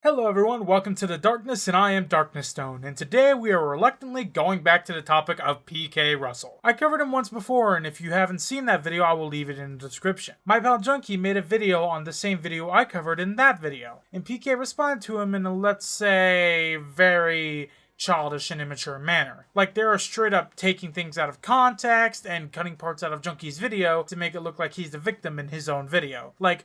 Hello everyone, welcome to the Darkness, and I am DarknessStone, and today we are reluctantly going back to the topic of PKrussls. I covered him once before, and if you haven't seen that video, I will leave it in the description. My pal Junkie made a video on the same video I covered in that video, and PK responded to him in a, let's say, very childish and immature manner. Like, they are straight up taking things out of context and cutting parts out of Junkie's video to make it look like he's the victim in his own video. Like,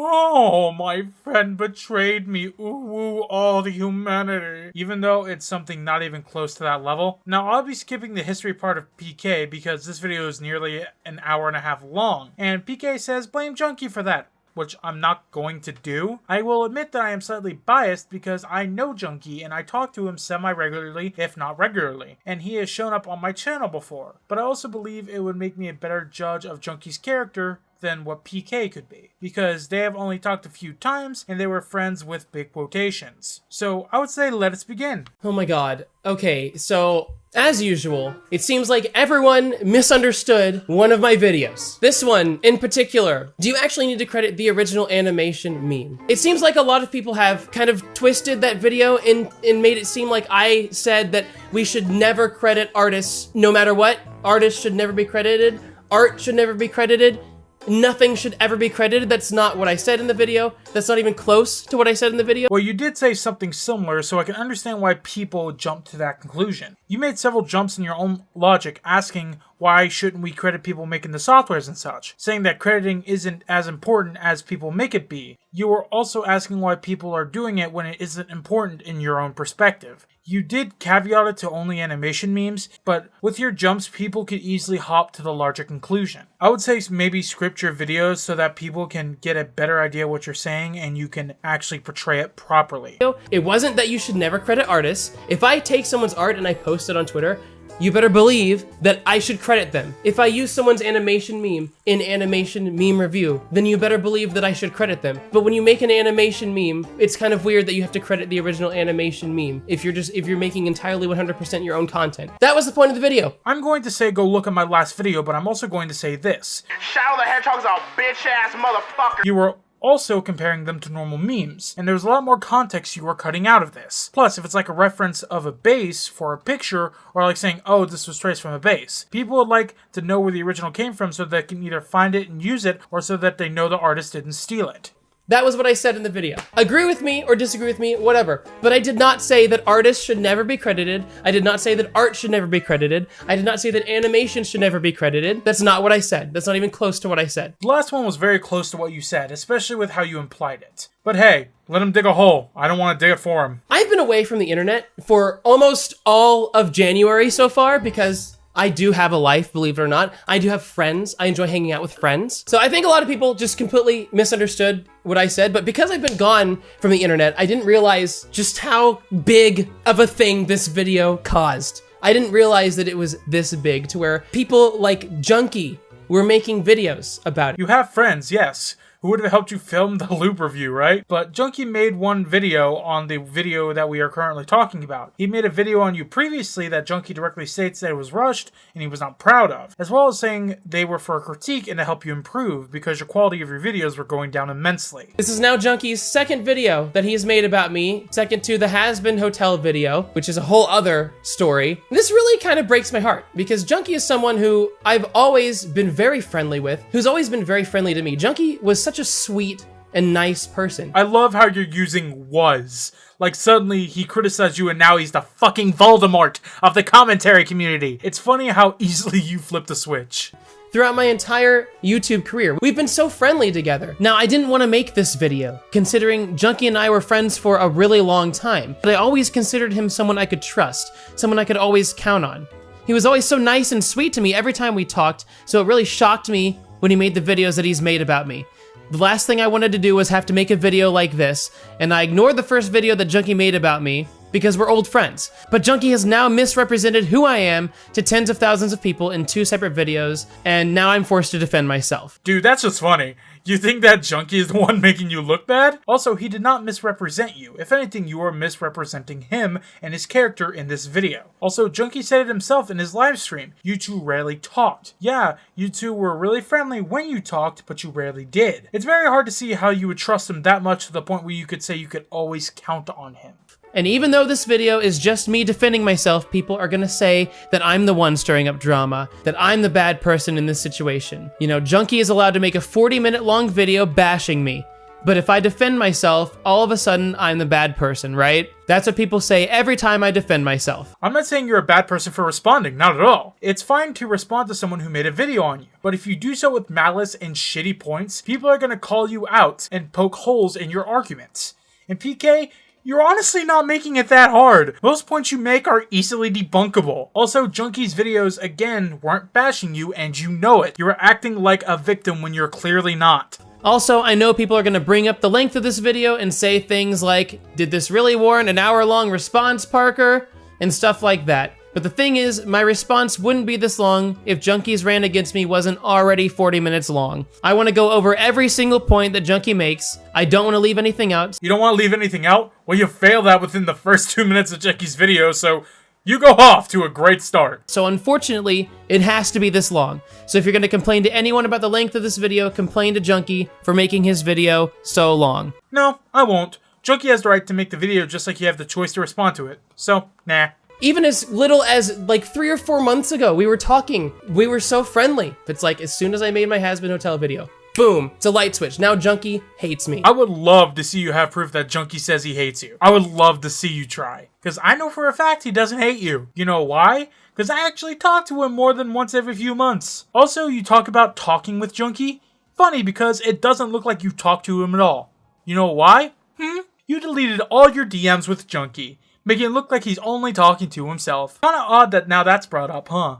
oh, my friend betrayed me. Ooh, all the humanity. Even though it's something not even close to that level. Now, I'll be skipping the history part of PK because this video is nearly an hour and a half long. And PK says blame Junkie for that, which I'm not going to do. I will admit that I am slightly biased because I know Junkie and I talk to him semi-regularly, if not regularly, and he has shown up on my channel before. But I also believe it would make me a better judge of Junkie's character than what PK could be, because they have only talked a few times and they were friends with big quotations. So I would say let us begin. Oh my god. Okay, so as usual, it seems like everyone misunderstood one of my videos. This one in particular. Do you actually need to credit the original animation meme? It seems like a lot of people have kind of twisted that video and made it seem like I said that we should never credit artists no matter what. Artists should never be credited. Art should never be credited. Nothing should ever be credited. That's not what I said in the video. That's not even close to what I said in the video. Well, you did say something similar, so I can understand why people jumped to that conclusion. You made several jumps in your own logic, asking why shouldn't we credit people making the softwares and such, saying that crediting isn't as important as people make it be. You were also asking why people are doing it when it isn't important in your own perspective. You did caveat it to only animation memes, but with your jumps, people could easily hop to the larger conclusion. I would say maybe script your videos so that people can get a better idea what you're saying and you can actually portray it properly. It wasn't that you should never credit artists. If I take someone's art and I post it on Twitter, you better believe that I should credit them. If I use someone's animation meme in animation meme review, then you better believe that I should credit them. But when you make an animation meme, it's kind of weird that you have to credit the original animation meme if you're making entirely 100% your own content. That was the point of the video. I'm going to say go look at my last video, but I'm also going to say this. Shadow the Hedgehog's a bitch-ass motherfucker. You were also comparing them to normal memes, and there's a lot more context you are cutting out of this. Plus, if it's like a reference of a base for a picture, or like saying, oh, this was traced from a base, people would like to know where the original came from so they can either find it and use it, or so that they know the artist didn't steal it. That was what I said in the video. Agree with me or disagree with me, whatever. But I did not say that artists should never be credited. I did not say that art should never be credited. I did not say that animation should never be credited. That's not what I said. That's not even close to what I said. The last one was very close to what you said, especially with how you implied it. But hey, let him dig a hole. I don't want to dig it for him. I've been away from the internet for almost all of January so far because I do have a life, believe it or not. I do have friends. I enjoy hanging out with friends. So I think a lot of people just completely misunderstood what I said, but because I've been gone from the internet, I didn't realize just how big of a thing this video caused. I didn't realize that it was this big to where people like Junkie were making videos about it. You have friends, yes, who would have helped you film the loop review, right? But Junkie made one video on the video that we are currently talking about. He made a video on you previously that Junkie directly states that it was rushed and he was not proud of, as well as saying they were for a critique and to help you improve because your quality of your videos were going down immensely. This is now Junkie's second video that he has made about me, second to the Has Been Hotel video, which is a whole other story. This really kind of breaks my heart because Junkie is someone who I've always been very friendly with, who's always been very friendly to me. Junkie was such a sweet and nice person. I love how you're using was. Like suddenly he criticized you and now he's the fucking Voldemort of the commentary community. It's funny how easily you flip the switch. Throughout my entire YouTube career, we've been so friendly together. Now, I didn't want to make this video, considering Junkie and I were friends for a really long time, but I always considered him someone I could trust, someone I could always count on. He was always so nice and sweet to me every time we talked, so it really shocked me when he made the videos that he's made about me. The last thing I wanted to do was have to make a video like this, and I ignored the first video that Junkie made about me, because we're old friends. But Junkie has now misrepresented who I am to tens of thousands of people in 2 separate videos, and now I'm forced to defend myself. Dude, that's just funny. You think that Junkie is the one making you look bad? Also, he did not misrepresent you. If anything, you are misrepresenting him and his character in this video. Also, Junkie said it himself in his live stream. You two rarely talked. Yeah, you two were really friendly when you talked, but you rarely did. It's very hard to see how you would trust him that much to the point where you could say you could always count on him. And even though this video is just me defending myself, people are gonna say that I'm the one stirring up drama, that I'm the bad person in this situation. You know, Junkie is allowed to make a 40-minute long video bashing me. But if I defend myself, all of a sudden I'm the bad person, right? That's what people say every time I defend myself. I'm not saying you're a bad person for responding, not at all. It's fine to respond to someone who made a video on you. But if you do so with malice and shitty points, people are gonna call you out and poke holes in your arguments. And PK, you're honestly not making it that hard. Most points you make are easily debunkable. Also, Junkie's videos, again, weren't bashing you and you know it. You're acting like a victim when you're clearly not. Also, I know people are gonna bring up the length of this video and say things like, did this really warrant an hour-long response, Parker? And stuff like that. But the thing is, my response wouldn't be this long if Junkie's rant against me wasn't already 40 minutes long. I want to go over every single point that Junkie makes. I don't want to leave anything out. You don't want to leave anything out? Well, you failed that within the first 2 minutes of Junkie's video, so you go off to a great start. So unfortunately, it has to be this long. So if you're going to complain to anyone about the length of this video, complain to Junkie for making his video so long. No, I won't. Junkie has the right to make the video just like you have the choice to respond to it. So, nah. Even as little as like 3 or 4 months ago, we were talking. We were so friendly. It's like as soon as I made my Has-Been Hotel video, boom, it's a light switch. Now Junkie hates me. I would love to see you have proof that Junkie says he hates you. I would love to see you try. Because I know for a fact he doesn't hate you. You know why? Because I actually talk to him more than once every few months. Also, you talk about talking with Junkie. Funny, because it doesn't look like you talk to him at all. You know why? You deleted all your DMs with Junkie, making it look like he's only talking to himself. Kinda odd that now that's brought up, huh?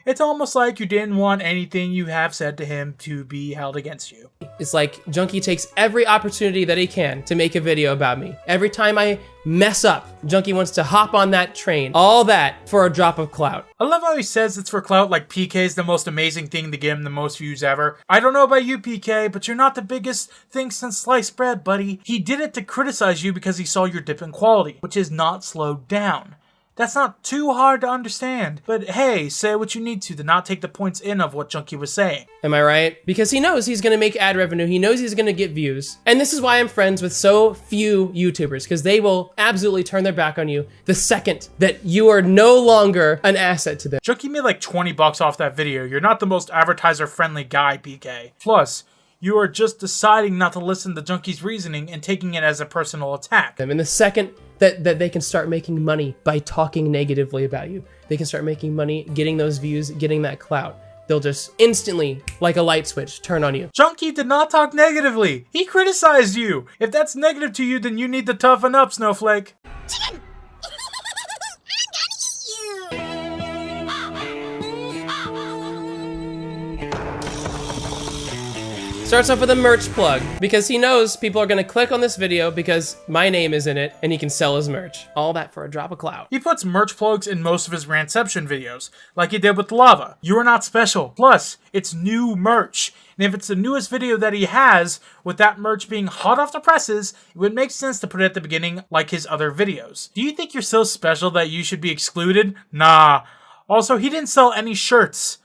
It's almost like you didn't want anything you have said to him to be held against you. It's like Junkie takes every opportunity that he can to make a video about me. Every time I mess up, Junkie wants to hop on that train. All that for a drop of clout. I love how he says it's for clout, like PK's the most amazing thing to get him the most views ever. I don't know about you, PK, but you're not the biggest thing since sliced bread, buddy. He did it to criticize you because he saw your dip in quality, which is not slowed down. That's not too hard to understand. But hey, say what you need to not take the points in of what Junkie was saying. Am I right? Because he knows he's gonna make ad revenue, he knows he's gonna get views. And this is why I'm friends with so few YouTubers, because they will absolutely turn their back on you the second that you are no longer an asset to them. Junkie made like 20 bucks off that video. You're not the most advertiser-friendly guy, PK. Plus, you are just deciding not to listen to Junkie's reasoning and taking it as a personal attack. And the second that they can start making money by talking negatively about you, they can start making money, getting those views, getting that clout, they'll just instantly, like a light switch, turn on you. Junkie did not talk negatively. He criticized you. If that's negative to you, then you need to toughen up, Snowflake. Starts off with a merch plug, because he knows people are gonna click on this video because my name is in it and he can sell his merch. All that for a drop of clout. He puts merch plugs in most of his Rantception videos, like he did with Lava. You are not special. Plus, it's new merch. And if it's the newest video that he has, with that merch being hot off the presses, it would make sense to put it at the beginning like his other videos. Do you think you're so special that you should be excluded? Nah. Also, he didn't sell any shirts.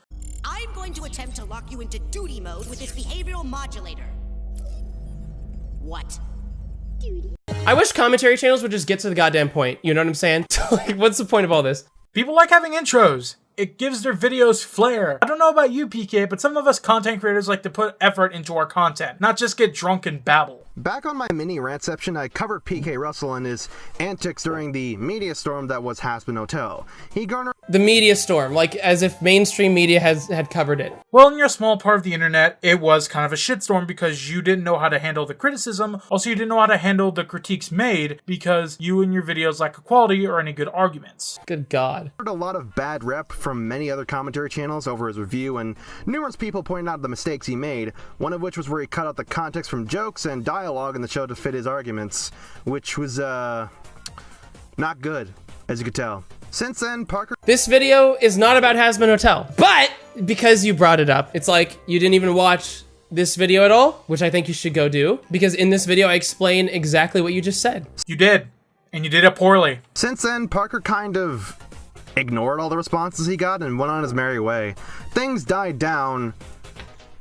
I'm going to attempt to lock you into duty mode with this behavioral modulator. What? Duty. I wish commentary channels would just get to the goddamn point. You know what I'm saying? Like, what's the point of all this? People like having intros. It gives their videos flair. I don't know about you, PK, but some of us content creators like to put effort into our content, not just get drunk and babble. Back on my mini rantception, I covered PKrussls and his antics during the media storm that was Has-Been Hotel. He garnered The media storm, like as if mainstream media had covered it. Well, in your small part of the internet, it was kind of a shitstorm because you didn't know how to handle the criticism. Also, you didn't know how to handle the critiques made because you and your videos lack quality or any good arguments. Good God. a lot of bad rep from many other commentary channels over his review, and numerous people pointed out the mistakes he made, one of which was where he cut out the context from jokes and dialogue in the show to fit his arguments, which was, Not good, as you could tell. Since then, Parker... This video is not about Hazbin Hotel, but because you brought it up, it's like you didn't even watch this video at all, which I think you should go do, because in this video I explain exactly what you just said. You did, and you did it poorly. Since then, Parker kind of ignored all the responses he got and went on his merry way. Things died down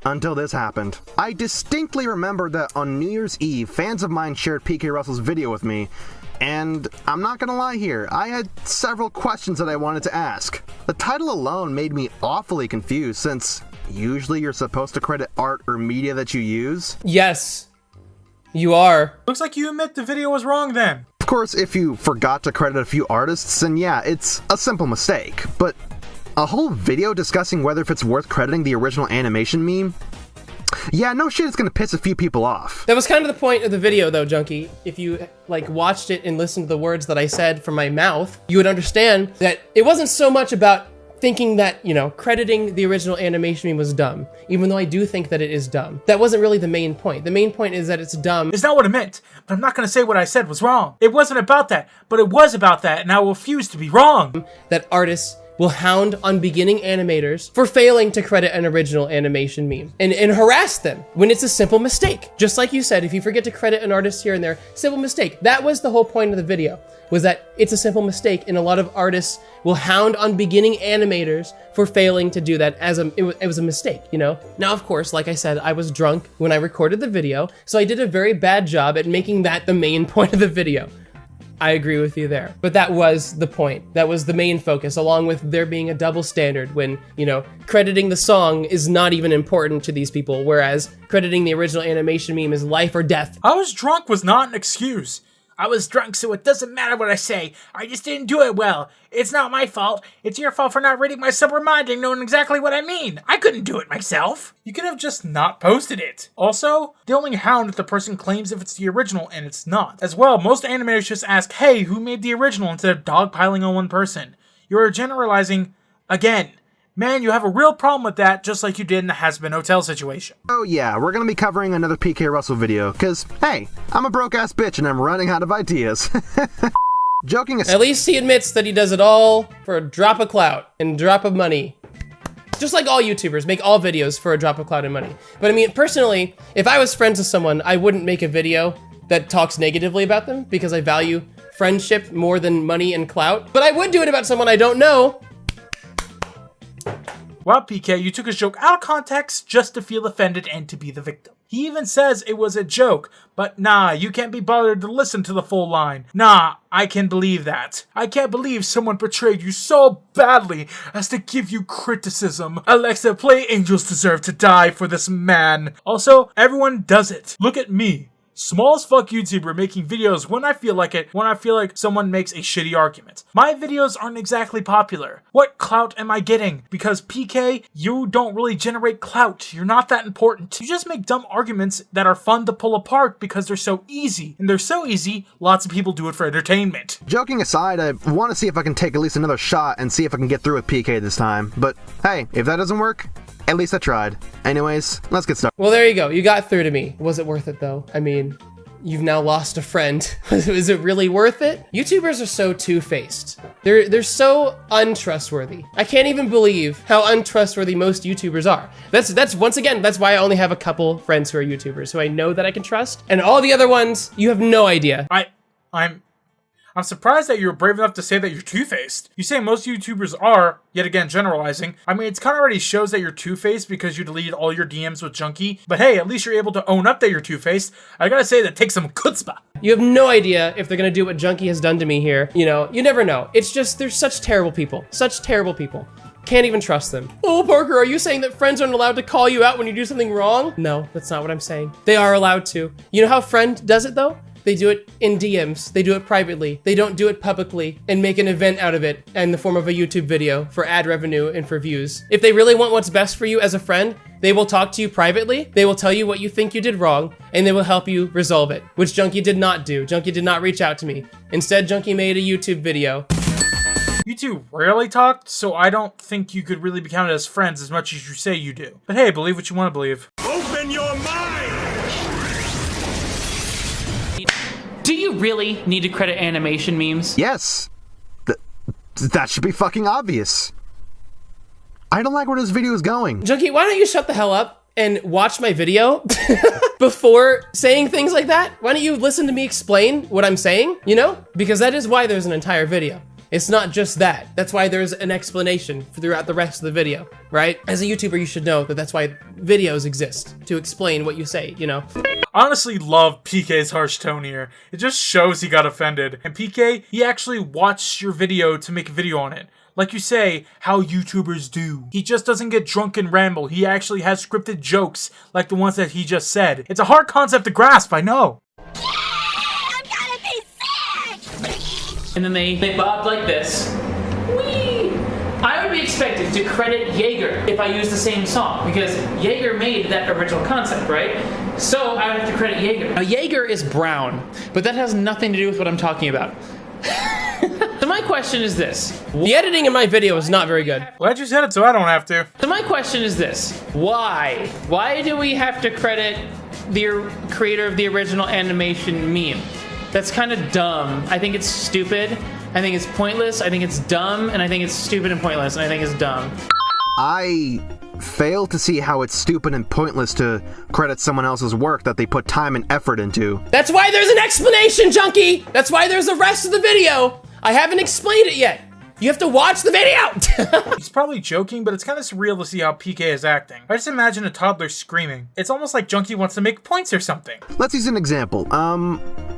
until this happened. I distinctly remember that on New Year's Eve, fans of mine shared PKrussls' video with me, and I'm not gonna lie here, I had several questions that I wanted to ask. The title alone made me awfully confused, since usually you're supposed to credit art or media that you use. Yes, you are. Looks like you admit the video was wrong then. Of course, if you forgot to credit a few artists, then yeah, it's a simple mistake. But a whole video discussing whether if it's worth crediting the original animation meme? Yeah, no shit, it's gonna piss a few people off. That was kind of the point of the video though, Junkie. If you like watched it and listened to the words that I said from my mouth, you would understand that it wasn't so much about thinking that, you know, crediting the original animation meme was dumb, even though I do think that it is dumb. That wasn't really the main point. The main point is that it's dumb. It's not what I meant, but I'm not gonna say what I said was wrong. It wasn't about that, but it was about that, and I will refuse to be wrong. That artists will hound on beginning animators for failing to credit an original animation meme and harass them when it's a simple mistake. Just like you said, if you forget to credit an artist here and there, simple mistake. That was the whole point of the video, was that it's a simple mistake, and a lot of artists will hound on beginning animators for failing to do that as it was a mistake, you know? Now, of course, like I said, I was drunk when I recorded the video, so I did a very bad job at making that the main point of the video. I agree with you there. But that was the point. That was the main focus, along with there being a double standard when, you know, crediting the song is not even important to these people, whereas crediting the original animation meme is life or death. I was drunk was not an excuse. I was drunk, so it doesn't matter what I say. I just didn't do it well. It's not my fault. It's your fault for not reading my sub-reminding, knowing exactly what I mean. I couldn't do it myself. You could have just not posted it. Also, they only hound if the person claims if it's the original and it's not. As well, most animators just ask, hey, who made the original, instead of dogpiling on one person. You're generalizing again. Man, you have a real problem with that, just like you did in the Hazbin Hotel situation. Oh yeah, we're gonna be covering another PKrussl video, cause, hey, I'm a broke-ass bitch and I'm running out of ideas. Joking aside... At least he admits that he does it all for a drop of clout and drop of money. Just like all YouTubers, make all videos for a drop of clout and money. But I mean, personally, if I was friends with someone, I wouldn't make a video that talks negatively about them, because I value friendship more than money and clout. But I would do it about someone I don't know. Well, PK, you took his joke out of context just to feel offended and to be the victim. He even says it was a joke, but nah, you can't be bothered to listen to the full line. Nah, I can believe that. I can't believe someone portrayed you so badly as to give you criticism. Alexa, Play Angels deserve to die for this man. Also, everyone does it. Look at me. Small as fuck YouTuber making videos when I feel like it, when I feel like someone makes a shitty argument. My videos aren't exactly popular. What clout am I getting? Because PK, you don't really generate clout. You're not that important. You just make dumb arguments that are fun to pull apart because they're so easy. And they're so easy, lots of people do it for entertainment. Joking aside, I want to see if I can take at least another shot and see if I can get through with PK this time. But hey, if that doesn't work, at least I tried. Anyways, let's get started. Well, there you go. You got through to me. Was it worth it though? I mean, you've now lost a friend. Is it really worth it? YouTubers are so two-faced. They're so untrustworthy. I can't even believe how untrustworthy most YouTubers are. That's once again, that's why I only have a couple friends who are YouTubers who I know that I can trust. And all the other ones, you have no idea. I'm surprised that you were brave enough to say that you're two-faced. You say most YouTubers are, yet again generalizing. I mean, it's kind of already shows that you're two-faced because you deleted all your DMs with Junkie. But hey, at least you're able to own up that you're two-faced. I gotta say that takes some chutzpah. You have no idea if they're gonna do what Junkie has done to me here. You know, you never know. It's just, they're such terrible people. Such terrible people. Can't even trust them. Oh, Parker, are you saying that friends aren't allowed to call you out when you do something wrong? No, that's not what I'm saying. They are allowed to. You know how Friend does it though? They do it in DMs, they do it privately, they don't do it publicly and make an event out of it in the form of a YouTube video for ad revenue and for views. If they really want what's best for you as a friend, they will talk to you privately, they will tell you what you think you did wrong, and they will help you resolve it, which Junkie did not do. Junkie did not reach out to me. Instead, Junkie made a YouTube video. You two rarely talked, so I don't think you could really be counted as friends as much as you say you do. But hey, believe what you want to believe. Open your mind! Do you really need to credit animation memes? Yes. That should be fucking obvious. I don't like where this video is going. Junkie, why don't you shut the hell up and watch my video before saying things like that? Why don't you listen to me explain what I'm saying, you know? Because that is why there's an entire video. It's not just that. That's why there's an explanation throughout the rest of the video, right? As a YouTuber, you should know that that's why videos exist, to explain what you say, you know? Honestly love PK's harsh tone here. It just shows he got offended. And PK, he actually watched your video to make a video on it. Like you say, how YouTubers do. He just doesn't get drunk and ramble. He actually has scripted jokes like the ones that he just said. It's a hard concept to grasp, I know. I'm gonna be sick! And then they bobbed like this. Whee! I would be expected to credit Jaeger if I use the same song, because Jaeger made that original concept, right? So I would have to credit Jaeger. Now Jaeger is brown, but that has nothing to do with what I'm talking about. So my question is this. The editing in my video is not very good. Glad you said it so I don't have to. So my question is this. Why? Why do we have to credit the creator of the original animation meme? That's kind of dumb. I think it's stupid. I think it's pointless. I think it's dumb. And I think it's stupid and pointless. And I think it's dumb. I fail to see how it's stupid and pointless to credit someone else's work that they put time and effort into. That's why there's an explanation, Junkie! That's why there's the rest of the video! I haven't explained it yet! You have to watch the video! He's probably joking, but it's kind of surreal to see how PK is acting. I just imagine a toddler screaming. It's almost like Junkie wants to make points or something. Let's use an example.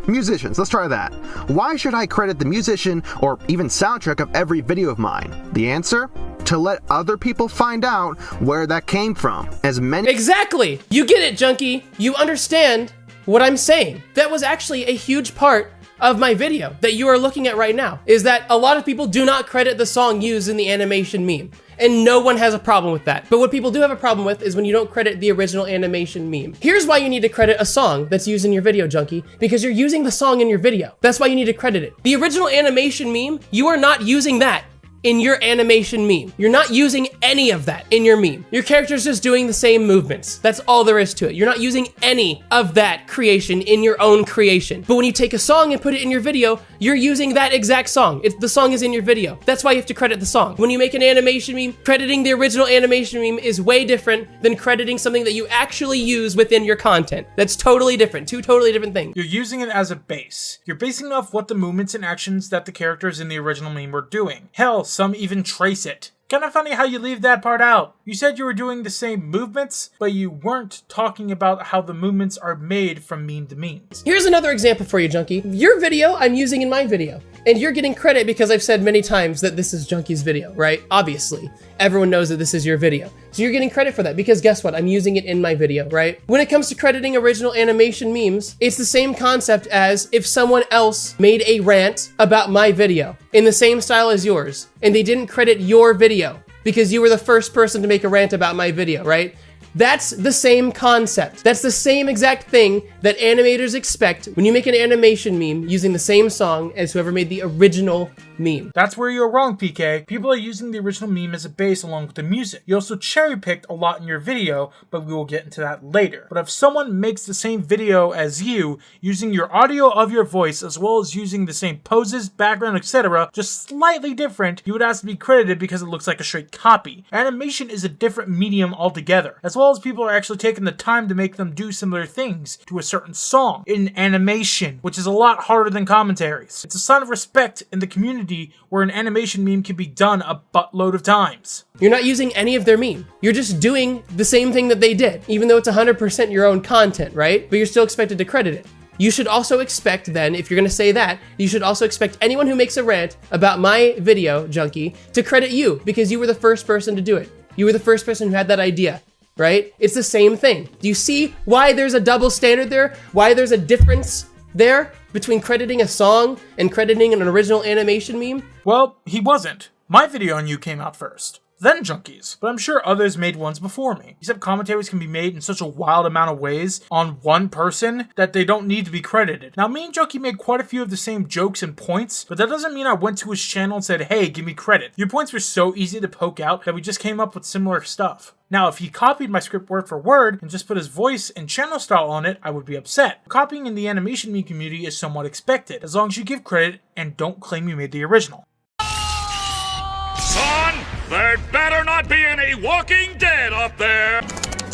Musicians. Let's try that. Why should I credit the musician or even soundtrack of every video of mine? The answer? To let other people find out where that came from. As many— Exactly! You get it, Junkie. You understand what I'm saying. That was actually a huge part of my video that you are looking at right now, is that a lot of people do not credit the song used in the animation meme. And no one has a problem with that. But what people do have a problem with is when you don't credit the original animation meme. Here's why you need to credit a song that's used in your video, Junkie, because you're using the song in your video. That's why you need to credit it. The original animation meme, you are not using that in your animation meme. You're not using any of that in your meme. Your character's just doing the same movements. That's all there is to it. You're not using any of that creation in your own creation. But when you take a song and put it in your video, you're using that exact song. The song is in your video. That's why you have to credit the song. When you make an animation meme, crediting the original animation meme is way different than crediting something that you actually use within your content. That's totally different. Two totally different things. You're using it as a base. You're basing it off what the movements and actions that the characters in the original meme were doing. Hell, some even trace it. Kinda funny how you leave that part out. You said you were doing the same movements, but you weren't talking about how the movements are made from meme to meme. Here's another example for you, Junkie. Your video, I'm using in my video. And you're getting credit because I've said many times that this is Junkie's video, right? Obviously. Everyone knows that this is your video. So you're getting credit for that because guess what? I'm using it in my video, right? When it comes to crediting original animation memes, it's the same concept as if someone else made a rant about my video in the same style as yours, and they didn't credit your video because you were the first person to make a rant about my video, right? That's the same concept. That's the same exact thing that animators expect when you make an animation meme using the same song as whoever made the original meme. That's where you're wrong, PK. People are using the original meme as a base along with the music. You also cherry-picked a lot in your video, but we will get into that later. But if someone makes the same video as you, using your audio of your voice, as well as using the same poses, background, etc., just slightly different, you would ask to be credited because it looks like a straight copy. Animation is a different medium altogether, as well as people are actually taking the time to make them do similar things to a certain song in animation, which is a lot harder than commentaries. It's a sign of respect in the community where an animation meme can be done a buttload of times. You're not using any of their meme. You're just doing the same thing that they did, even though it's 100% your own content, right? But you're still expected to credit it. You should also expect then, if you're gonna say that, you should also expect anyone who makes a rant about my video, Junkie, to credit you because you were the first person to do it. You were the first person who had that idea, right? It's the same thing. Do you see why there's a double standard there? Why there's a difference there between crediting a song and crediting an original animation meme? Well, he wasn't. My video on you came out first, then Junkie's, but I'm sure others made ones before me. Except commentaries can be made in such a wild amount of ways on one person that they don't need to be credited. Now, me and Junkie made quite a few of the same jokes and points, but that doesn't mean I went to his channel and said, hey, give me credit. Your points were so easy to poke out that we just came up with similar stuff. Now, if he copied my script word for word and just put his voice and channel style on it, I would be upset. Copying in the animation meme community is somewhat expected, as long as you give credit and don't claim you made the original. Son, there better not be any Walking Dead up there!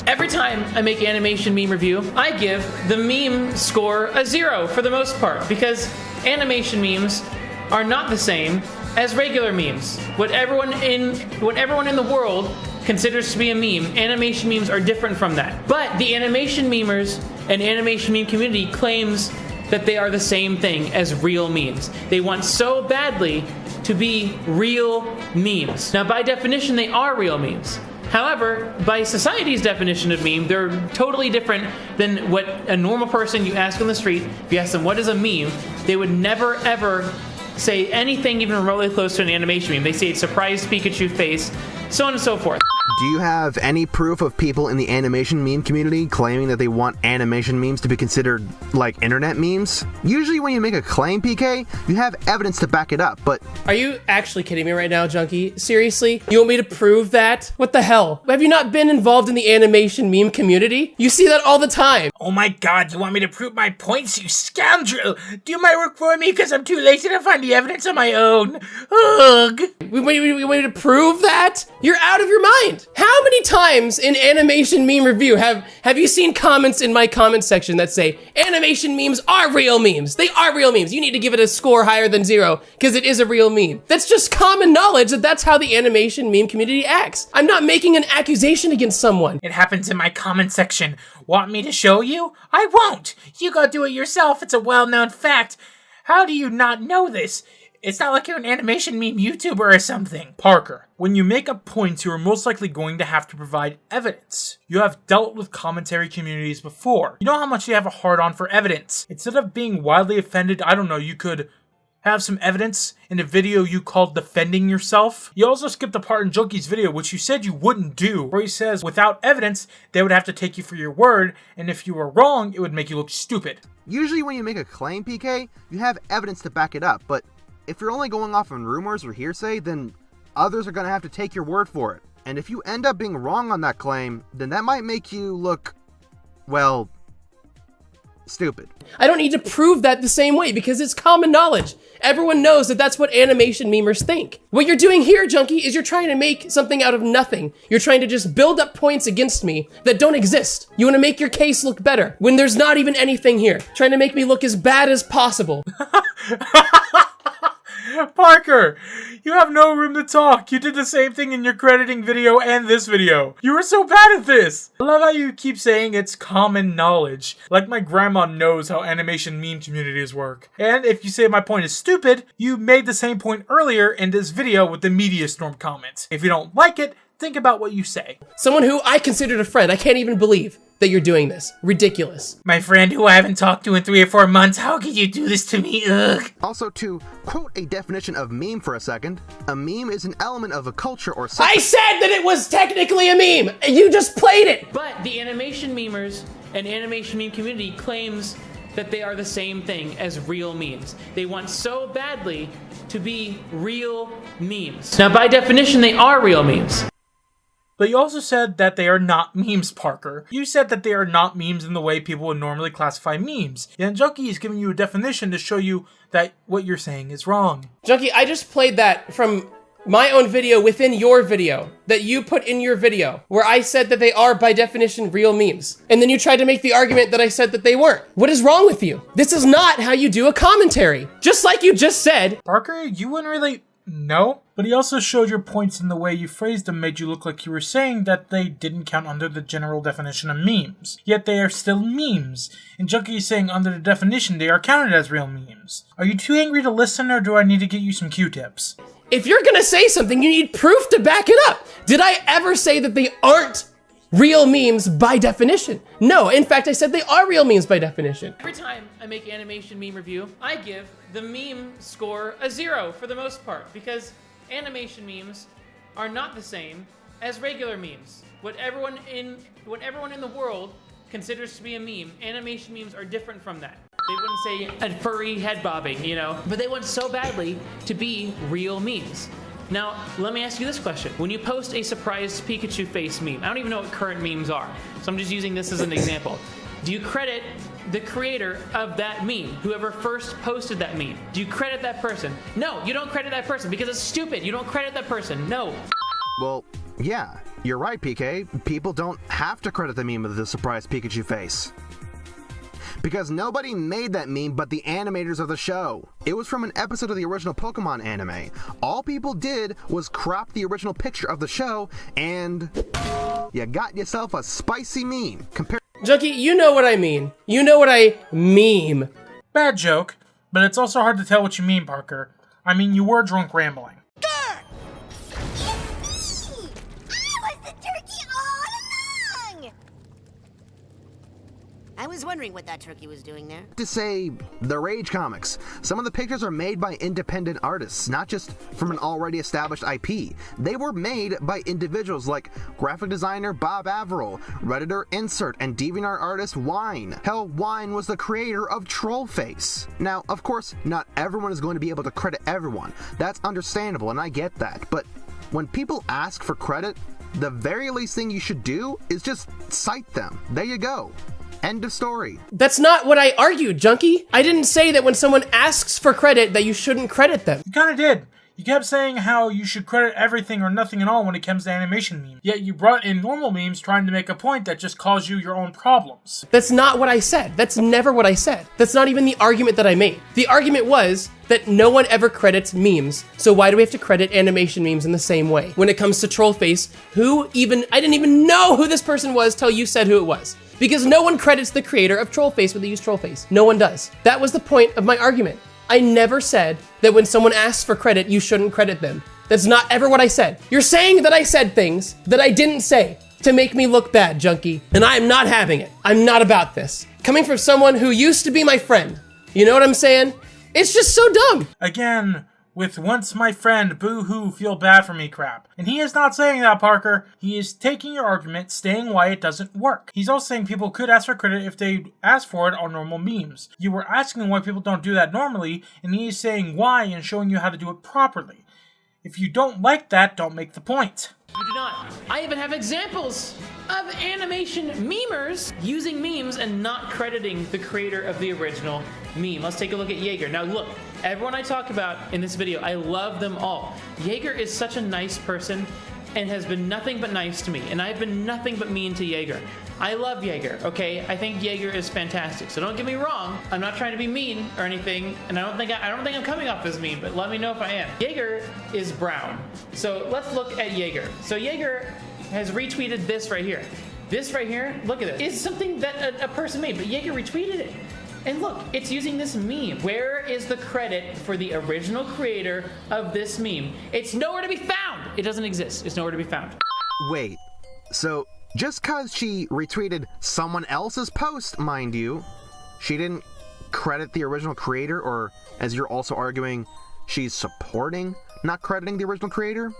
Every time I make an animation meme review, I give the meme score a 0 for the most part, because animation memes are not the same as regular memes. What everyone in the world considers to be a meme, animation memes are different from that. But the animation memers and animation meme community claims that they are the same thing as real memes. They want so badly to be real memes. Now, by definition, they are real memes. However, by society's definition of meme, they're totally different than what a normal person you ask on the street. If you ask them what is a meme, they would never ever say anything even remotely close to an animation meme. They say it's surprised Pikachu face, so on and so forth. Do you have any proof of people in the animation meme community claiming that they want animation memes to be considered like internet memes? Usually when you make a claim, PK, you have evidence to back it up, but... Are you actually kidding me right now, Junkie? Seriously? You want me to prove that? What the hell? Have you not been involved in the animation meme community? You see that all the time. Oh my god, you want me to prove my points, you scoundrel! Do my work for me because I'm too lazy to find the evidence on my own. Ugh! We want you to prove that? You're out of your mind. How many times in animation meme review have you seen comments in my comment section that say animation memes are real memes? They are real memes. You need to give it a score higher than 0 because it is a real meme. That's just common knowledge that that's how the animation meme community acts. I'm not making an accusation against someone. It happens in my comment section. Want me to show you? I won't. You go do it yourself. It's a well-known fact. How do you not know this? It's not like you're an animation meme YouTuber or something. Parker, when you make up points, you are most likely going to have to provide evidence. You have dealt with commentary communities before. You know how much you have a hard-on for evidence. Instead of being wildly offended, I don't know, you could have some evidence in a video you called defending yourself. You also skipped the part in Junkie's video, which you said you wouldn't do, where he says without evidence, they would have to take you for your word, and if you were wrong, it would make you look stupid. Usually when you make a claim, PK, you have evidence to back it up, but if you're only going off on rumors or hearsay, then others are going to have to take your word for it. And if you end up being wrong on that claim, then that might make you look, well, stupid. I don't need to prove that the same way because it's common knowledge. Everyone knows that that's what animation memers think. What you're doing here, Junkie, is you're trying to make something out of nothing. You're trying to just build up points against me that don't exist. You want to make your case look better when there's not even anything here. Trying to make me look as bad as possible. Parker, you have no room to talk. You did the same thing in your crediting video and this video. You were so bad at this. I love how you keep saying it's common knowledge. Like my grandma knows how animation meme communities work. And if you say my point is stupid, you made the same point earlier in this video with the media storm comments. If you don't like it, think about what you say. Someone who I considered a friend. I can't even believe that you're doing this. Ridiculous. My friend who I haven't talked to in 3 or 4 months, how could you do this to me? Ugh. Also, to quote a definition of meme for a second, a meme is an element of a culture or I said that it was technically a meme! You just played it! But the animation memers and animation meme community claims that they are the same thing as real memes. They want so badly to be real memes. Now, by definition, they are real memes. But you also said that they are not memes, Parker. You said that they are not memes in the way people would normally classify memes. And Junkie is giving you a definition to show you that what you're saying is wrong. Junkie, I just played that from my own video within your video that you put in your video where I said that they are by definition real memes. And then you tried to make the argument that I said that they weren't. What is wrong with you? This is not how you do a commentary. Just like you just said. Parker, you wouldn't really... No, but he also showed your points in the way you phrased them made you look like you were saying that they didn't count under the general definition of memes. Yet they are still memes. And Junkie is saying under the definition they are counted as real memes. Are you too angry to listen or do I need to get you some Q-tips? If you're gonna say something, you need proof to back it up. Did I ever say that they aren't real memes by definition? No, in fact, I said they are real memes by definition. Every time I make an animation meme review, I give the meme score a 0 for the most part, because animation memes are not the same as regular memes. What everyone in the world considers to be a meme, animation memes are different from that. They wouldn't say a furry head bobbing, you know, but they want so badly to be real memes. Now, let me ask you this question. When you post a surprised Pikachu face meme, I don't even know what current memes are, so I'm just using this as an example. Do you credit the creator of that meme, whoever first posted that meme? Do you credit that person? No, you don't credit that person because it's stupid. You don't credit that person. No. Well, yeah, you're right, PK. People don't have to credit the meme with the surprise Pikachu face. Because nobody made that meme but the animators of the show. It was from an episode of the original Pokemon anime. All people did was crop the original picture of the show, and you got yourself a spicy meme. Junkie, you know what I mean. You know what I meme. Bad joke, but it's also hard to tell what you mean, Parker. I mean, you were drunk rambling. I was wondering what that turkey was doing there. To say the Rage comics. Some of the pictures are made by independent artists, not just from an already established IP. They were made by individuals like graphic designer Bob Averill, Redditor Insert, and DeviantArt artist Wine. Hell, Wine was the creator of Trollface. Now, of course, not everyone is going to be able to credit everyone. That's understandable, and I get that. But when people ask for credit, the very least thing you should do is just cite them. There you go. End of story. That's not what I argued, Junkie. I didn't say that when someone asks for credit that you shouldn't credit them. You kinda did. You kept saying how you should credit everything or nothing at all when it comes to animation memes. Yet you brought in normal memes trying to make a point that just caused you your own problems. That's not what I said. That's never what I said. That's not even the argument that I made. The argument was that no one ever credits memes, so why do we have to credit animation memes in the same way? When it comes to Trollface, I didn't even know who this person was till you said who it was. Because no one credits the creator of Trollface when they use Trollface. No one does. That was the point of my argument. I never said that when someone asks for credit, you shouldn't credit them. That's not ever what I said. You're saying that I said things that I didn't say to make me look bad, Junkie. And I am not having it. I'm not about this. Coming from someone who used to be my friend. You know what I'm saying? It's just so dumb. Again, with once my friend boo-hoo feel bad for me crap. And he is not saying that, Parker. He is taking your argument, saying why it doesn't work. He's also saying people could ask for credit if they ask for it on normal memes. You were asking why people don't do that normally, and he is saying why and showing you how to do it properly. If you don't like that, don't make the point. You do not. I even have examples of animation memers using memes and not crediting the creator of the original meme. Let's take a look at Jaeger. Now look, everyone I talk about in this video, I love them all. Jaeger is such a nice person and has been nothing but nice to me, and I've been nothing but mean to Jaeger. I love Jaeger, okay? I think Jaeger is fantastic, so don't get me wrong. I'm not trying to be mean or anything, and I don't think I'm coming off as mean, but let me know if I am. Jaeger is brown, so let's look at Jaeger. So Jaeger has retweeted this right here. This right here, look at it. It's something that a person made, but Jaeger retweeted it. And look, it's using this meme. Where is the credit for the original creator of this meme? It's nowhere to be found. It doesn't exist. It's nowhere to be found. Wait, so just cause she retweeted someone else's post, mind you, she didn't credit the original creator, or as you're also arguing, she's supporting not crediting the original creator?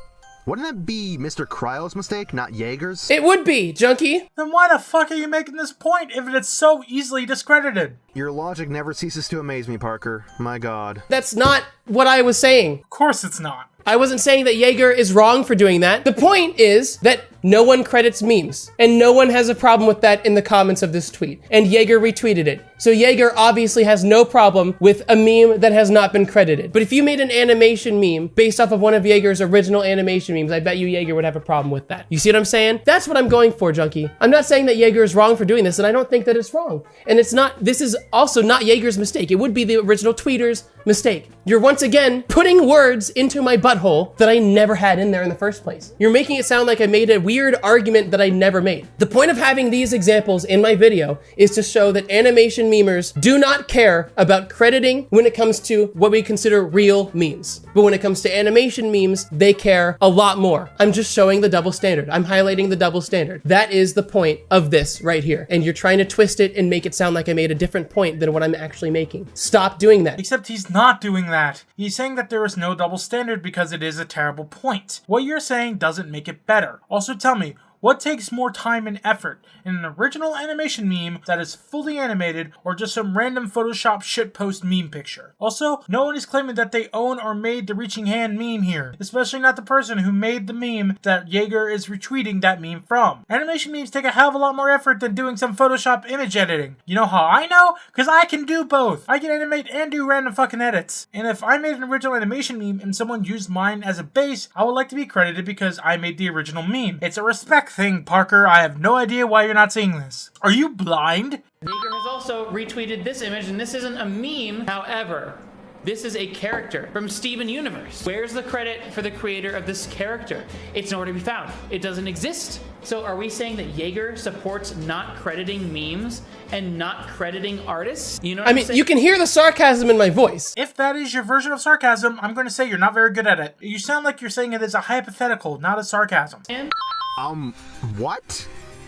Wouldn't that be Mr. Kryl's mistake, not Jaeger's? It would be, Junkie. Then why the fuck are you making this point if it's so easily discredited? Your logic never ceases to amaze me, Parker. My god. That's not what I was saying. Of course it's not. I wasn't saying that Jaeger is wrong for doing that. The point is that no one credits memes, and no one has a problem with that in the comments of this tweet. And Jaeger retweeted it. So Jaeger obviously has no problem with a meme that has not been credited. But if you made an animation meme based off of one of Jaeger's original animation memes, I bet you Jaeger would have a problem with that. You see what I'm saying? That's what I'm going for, Junkie. I'm not saying that Jaeger is wrong for doing this, and I don't think that it's wrong. And this is also not Jaeger's mistake. It would be the original tweeter's mistake. You're once again putting words into my butthole that I never had in there in the first place. You're making it sound like I made a weird argument that I never made. The point of having these examples in my video is to show that animation memers do not care about crediting when it comes to what we consider real memes. But when it comes to animation memes, they care a lot more. I'm just showing the double standard. I'm highlighting the double standard. That is the point of this right here. And you're trying to twist it and make it sound like I made a different point than what I'm actually making. Stop doing that. Except he's not doing that. He's saying that there is no double standard because it is a terrible point. What you're saying doesn't make it better. Also tell me, What takes more time and effort? An original animation meme that is fully animated or just some random Photoshop shitpost meme picture? Also, no one is claiming that they own or made the reaching hand meme here, especially not the person who made the meme that Jaeger is retweeting that meme from. Animation memes take a hell of a lot more effort than doing some Photoshop image editing. You know how I know? Because I can do both. I can animate and do random fucking edits. And if I made an original animation meme and someone used mine as a base, I would like to be credited because I made the original meme. It's a respect thing, Parker. I have no idea why you're not seeing this. Are you blind? Jaeger has also retweeted this image, and this isn't a meme, however. This is a character from Steven Universe. Where's the credit for the creator of this character? It's nowhere to be found. It doesn't exist. So are we saying that Jaeger supports not crediting memes and not crediting artists? You know what I'm saying? You can hear the sarcasm in my voice. If that is your version of sarcasm, I'm going to say you're not very good at it. You sound like you're saying it as a hypothetical, not a sarcasm. What?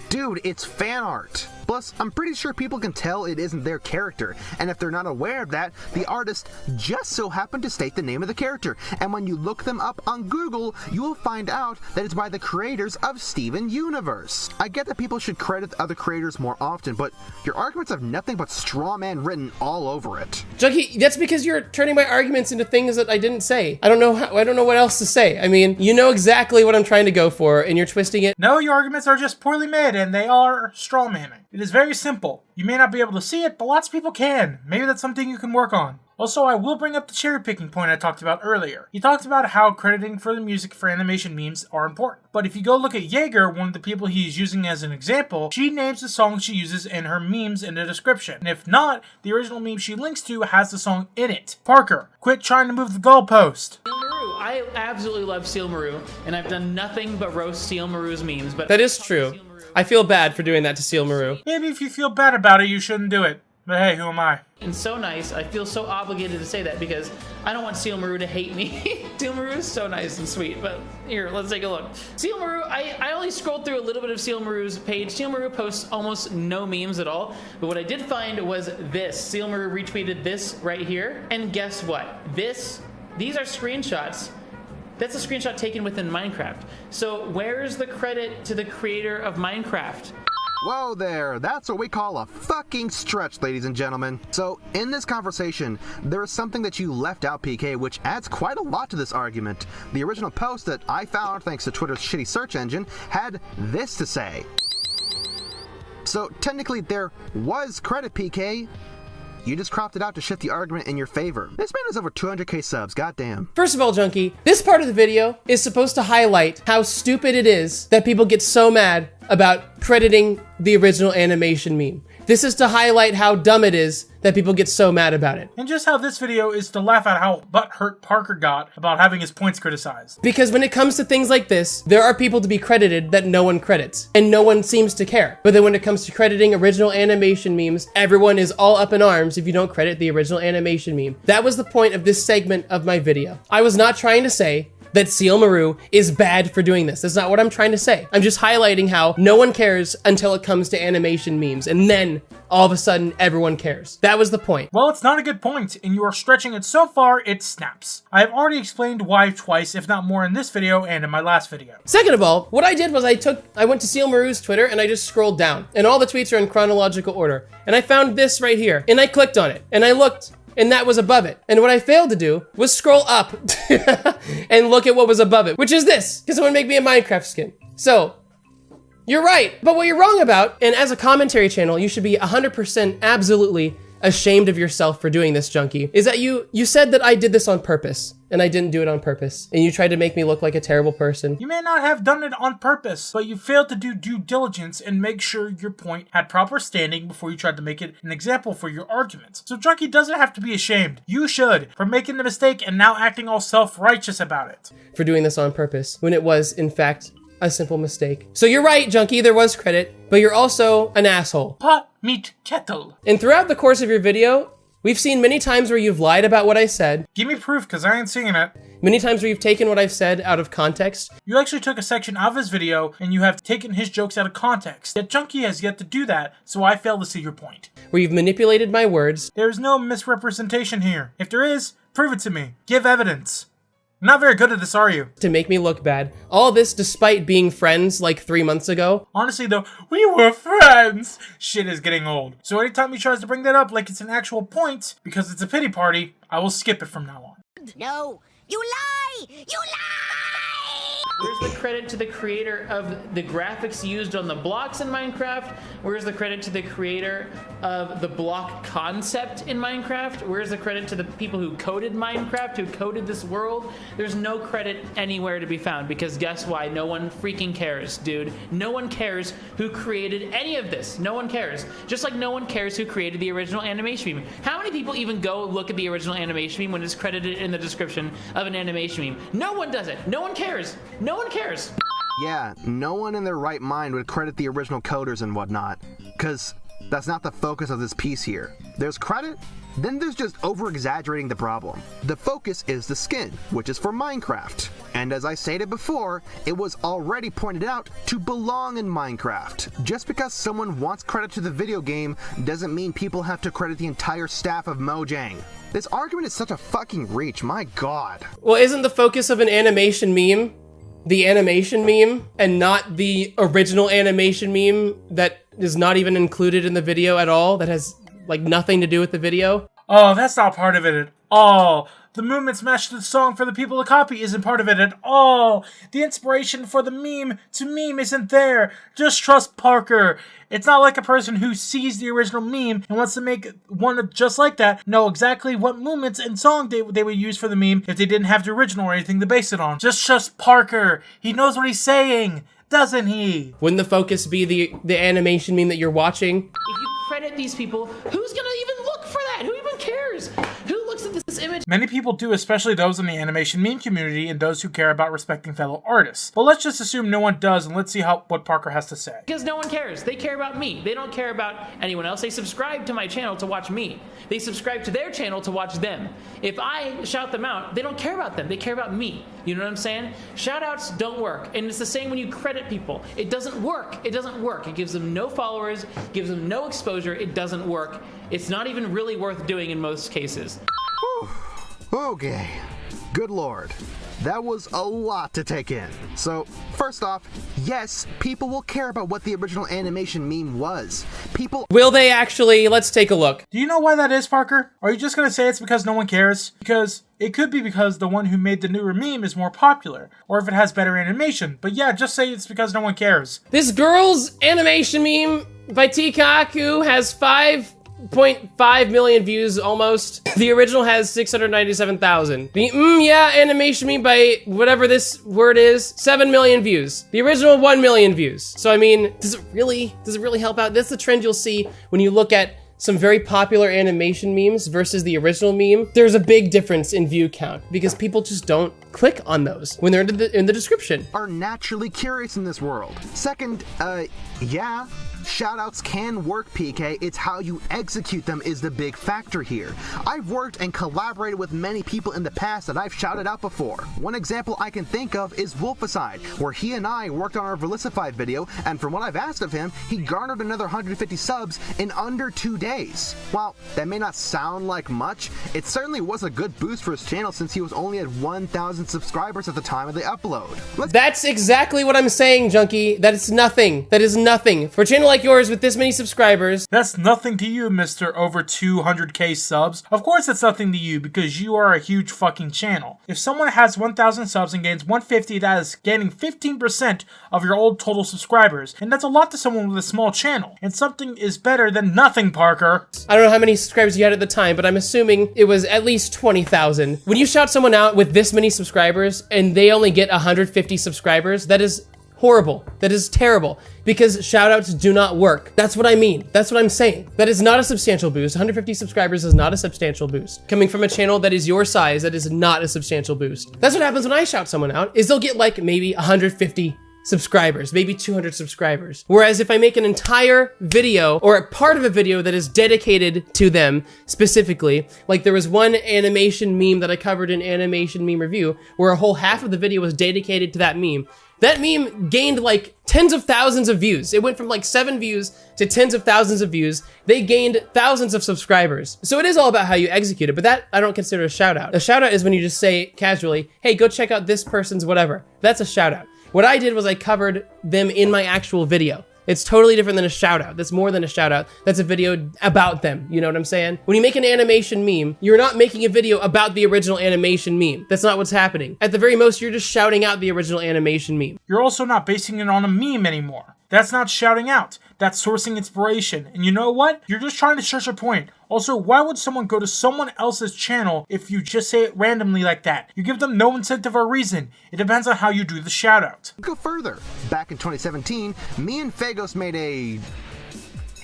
Dude, it's fan art. Plus, I'm pretty sure people can tell it isn't their character, and if they're not aware of that, the artist just so happened to state the name of the character, and when you look them up on Google, you will find out that it's by the creators of Steven Universe. I get that people should credit other creators more often, but your arguments have nothing but straw man written all over it. Junkie, that's because you're turning my arguments into things that I didn't say. I don't know what else to say. I mean, you know exactly what I'm trying to go for, and you're twisting it. No, your arguments are just poorly made, and they are straw manning. It is very simple. You may not be able to see it, but lots of people can. Maybe that's something you can work on. Also, I will bring up the cherry picking point I talked about earlier. He talked about how crediting for the music for animation memes are important. But if you go look at Jaeger, one of the people he's using as an example, she names the songs she uses in her memes in the description. And if not, the original meme she links to has the song in it. Parker, quit trying to move the goalpost. Steel Maru. I absolutely love Steel Maru, and I've done nothing but roast Steel Maru's memes. But That is true. I feel bad for doing that to Steel Maru. Maybe if you feel bad about it, you shouldn't do it. But hey, who am I? And so nice. I feel so obligated to say that because I don't want Steel Maru to hate me. Steel Maru is so nice and sweet, but here, let's take a look. Steel Maru, I only scrolled through a little bit of Steel Maru's page. Steel Maru posts almost no memes at all, but what I did find was this. Steel Maru retweeted this right here, and guess what? These are screenshots. That's a screenshot taken within Minecraft. So where's the credit to the creator of Minecraft? Whoa there, that's what we call a fucking stretch, ladies and gentlemen. So, in this conversation, there is something that you left out, PK, which adds quite a lot to this argument. The original post that I found, thanks to Twitter's shitty search engine, had this to say. So, technically, there was credit, PK. You just cropped it out to shift the argument in your favor. This man has over 200k subs, goddamn. First of all, Junkie, this part of the video is supposed to highlight how stupid it is that people get so mad about crediting the original animation meme. This is to highlight how dumb it is that people get so mad about it. And just how this video is to laugh at how butthurt Parker got about having his points criticized. Because when it comes to things like this, there are people to be credited that no one credits, and no one seems to care. But then when it comes to crediting original animation memes, everyone is all up in arms if you don't credit the original animation meme. That was the point of this segment of my video. I was not trying to say that Steel Maru is bad for doing this. That's not what I'm trying to say. I'm just highlighting how no one cares until it comes to animation memes, and then all of a sudden everyone cares. That was the point. Well, it's not a good point, and you are stretching it so far, it snaps. I have already explained why twice, if not more, in this video and in my last video. Second of all, what I did was I went to Steel Maru's Twitter and I just scrolled down, and all the tweets are in chronological order, and I found this right here, and I clicked on it, and I looked, and that was above it. And what I failed to do was scroll up and look at what was above it, which is this, because it would make me a Minecraft skin. So, you're right, but what you're wrong about, and as a commentary channel, you should be 100% absolutely ashamed of yourself for doing this, Junkie, is that you said that I did this on purpose, and I didn't do it on purpose, and you tried to make me look like a terrible person. You may not have done it on purpose, but you failed to do due diligence and make sure your point had proper standing before you tried to make it an example for your arguments. So Junkie doesn't have to be ashamed. You should, for making the mistake and now acting all self-righteous about it. For doing this on purpose, when it was, in fact, a simple mistake. So you're right, Junkie, there was credit, but you're also an asshole. Pot, meat, kettle. And throughout the course of your video, we've seen many times where you've lied about what I said. Give me proof, because I ain't seeing it. Many times where you've taken what I've said out of context. You actually took a section out of his video, and you have taken his jokes out of context. Yet Junkie has yet to do that, so I fail to see your point. Where you've manipulated my words. There is no misrepresentation here. If there is, prove it to me. Give evidence. Not very good at this, are you? To make me look bad. All this despite being friends like 3 months ago. Honestly though, we were friends. Shit is getting old. So anytime he tries to bring that up like it's an actual point, because it's a pity party, I will skip it from now on. No, you lie! You lie! Where's the credit to the creator of the graphics used on the blocks in Minecraft? Where's the credit to the creator of the block concept in Minecraft? Where's the credit to the people who coded Minecraft, who coded this world? There's no credit anywhere to be found, because guess why? No one freaking cares, dude. No one cares who created any of this. No one cares. Just like no one cares who created the original animation meme. How many people even go look at the original animation meme when it's credited in the description of an animation meme? No one does it. No one cares. No one cares. Yeah, no one in their right mind would credit the original coders and whatnot, because that's not the focus of this piece here. There's credit, then there's just over-exaggerating the problem. The focus is the skin, which is for Minecraft. And as I stated before, it was already pointed out to belong in Minecraft. Just because someone wants credit to the video game doesn't mean people have to credit the entire staff of Mojang. This argument is such a fucking reach, my god. Well, isn't the focus of an animation meme the animation meme and not the original animation meme that is not even included in the video at all, that has like nothing to do with the video? Oh, that's not part of it at all. The movements matched to the song for the people to copy isn't part of it at all. The inspiration for the meme to meme isn't there. Just trust Parker. It's not like a person who sees the original meme and wants to make one just like that know exactly what movements and song they would use for the meme if they didn't have the original or anything to base it on. Just trust Parker. He knows what he's saying, doesn't he? Wouldn't the focus be the animation meme that you're watching? If you credit these people, who's gonna even look for that? Who even cares? Who looks at this image? Many people do, especially those in the animation meme community and those who care about respecting fellow artists. But let's just assume no one does, and let's see what Parker has to say. Because no one cares. They care about me. They don't care about anyone else. They subscribe to my channel to watch me. They subscribe to their channel to watch them. If I shout them out, they don't care about them. They care about me. You know what I'm saying? Shoutouts don't work. And it's the same when you credit people. It doesn't work. It doesn't work. It gives them no followers, gives them no exposure. It doesn't work. It's not even really worth doing in most cases. Whew. Okay. Good lord. That was a lot to take in. So, first off, yes, people will care about what the original animation meme was. Will they actually? Let's take a look. Do you know why that is, Parker? Or are you just gonna say it's because no one cares? Because it could be because the one who made the newer meme is more popular, or if it has better animation. But yeah, just say it's because no one cares. This girl's animation meme by Tikaku has 5.5 million views almost. The original has 697,000. The yeah animation meme by whatever this word is, 7 million views. The original 1 million views. So I mean, does it really help out? That's the trend you'll see when you look at some very popular animation memes versus the original meme. There's a big difference in view count because people just don't click on those when they're in the description. Are naturally curious in this world. Second, yeah, shoutouts can work, PK. It's how you execute them is the big factor here. I've worked and collaborated with many people in the past that I've shouted out before. One example I can think of is Wolficide, where he and I worked on our Velicified video, and from what I've asked of him, he garnered another 150 subs in under 2 days. While that may not sound like much, it certainly was a good boost for his channel since he was only at 1,000 subscribers at the time of the upload. That's exactly what I'm saying, Junkie. That is nothing. That is nothing. For a channel like yours with this many subscribers. That's nothing to you, Mr. Over 200k subs. Of course it's nothing to you because you are a huge fucking channel. If someone has 1,000 subs and gains 150, that is gaining 15% of your old total subscribers. And that's a lot to someone with a small channel. And something is better than nothing, Parker. I don't know how many subscribers you had at the time, but I'm assuming it was at least 20,000. When you shout someone out with this many subscribers and they only get 150 subscribers, that is horrible. That is terrible because shoutouts do not work. That's what I mean. That's what I'm saying. That is not a substantial boost. 150 subscribers is not a substantial boost. Coming from a channel that is your size, that is not a substantial boost. That's what happens when I shout someone out, is they'll get like maybe 150 subscribers, maybe 200 subscribers. Whereas if I make an entire video or a part of a video that is dedicated to them specifically, like there was one animation meme that I covered in Animation Meme Review where a whole half of the video was dedicated to that meme. That meme gained like tens of thousands of views. It went from like 7 views to tens of thousands of views. They gained thousands of subscribers. So it is all about how you execute it, but that I don't consider a shout out. A shout out is when you just say casually, hey, go check out this person's whatever. That's a shout out. What I did was I covered them in my actual video. It's totally different than a shout out. That's more than a shout out. That's a video about them. You know what I'm saying? When you make an animation meme, you're not making a video about the original animation meme. That's not what's happening. At the very most, you're just shouting out the original animation meme. You're also not basing it on a meme anymore. That's not shouting out. That's sourcing inspiration. And you know what? You're just trying to stretch a point. Also, why would someone go to someone else's channel if you just say it randomly like that? You give them no incentive or reason. It depends on how you do the shout out. Go further. Back in 2017, me and Fagos made a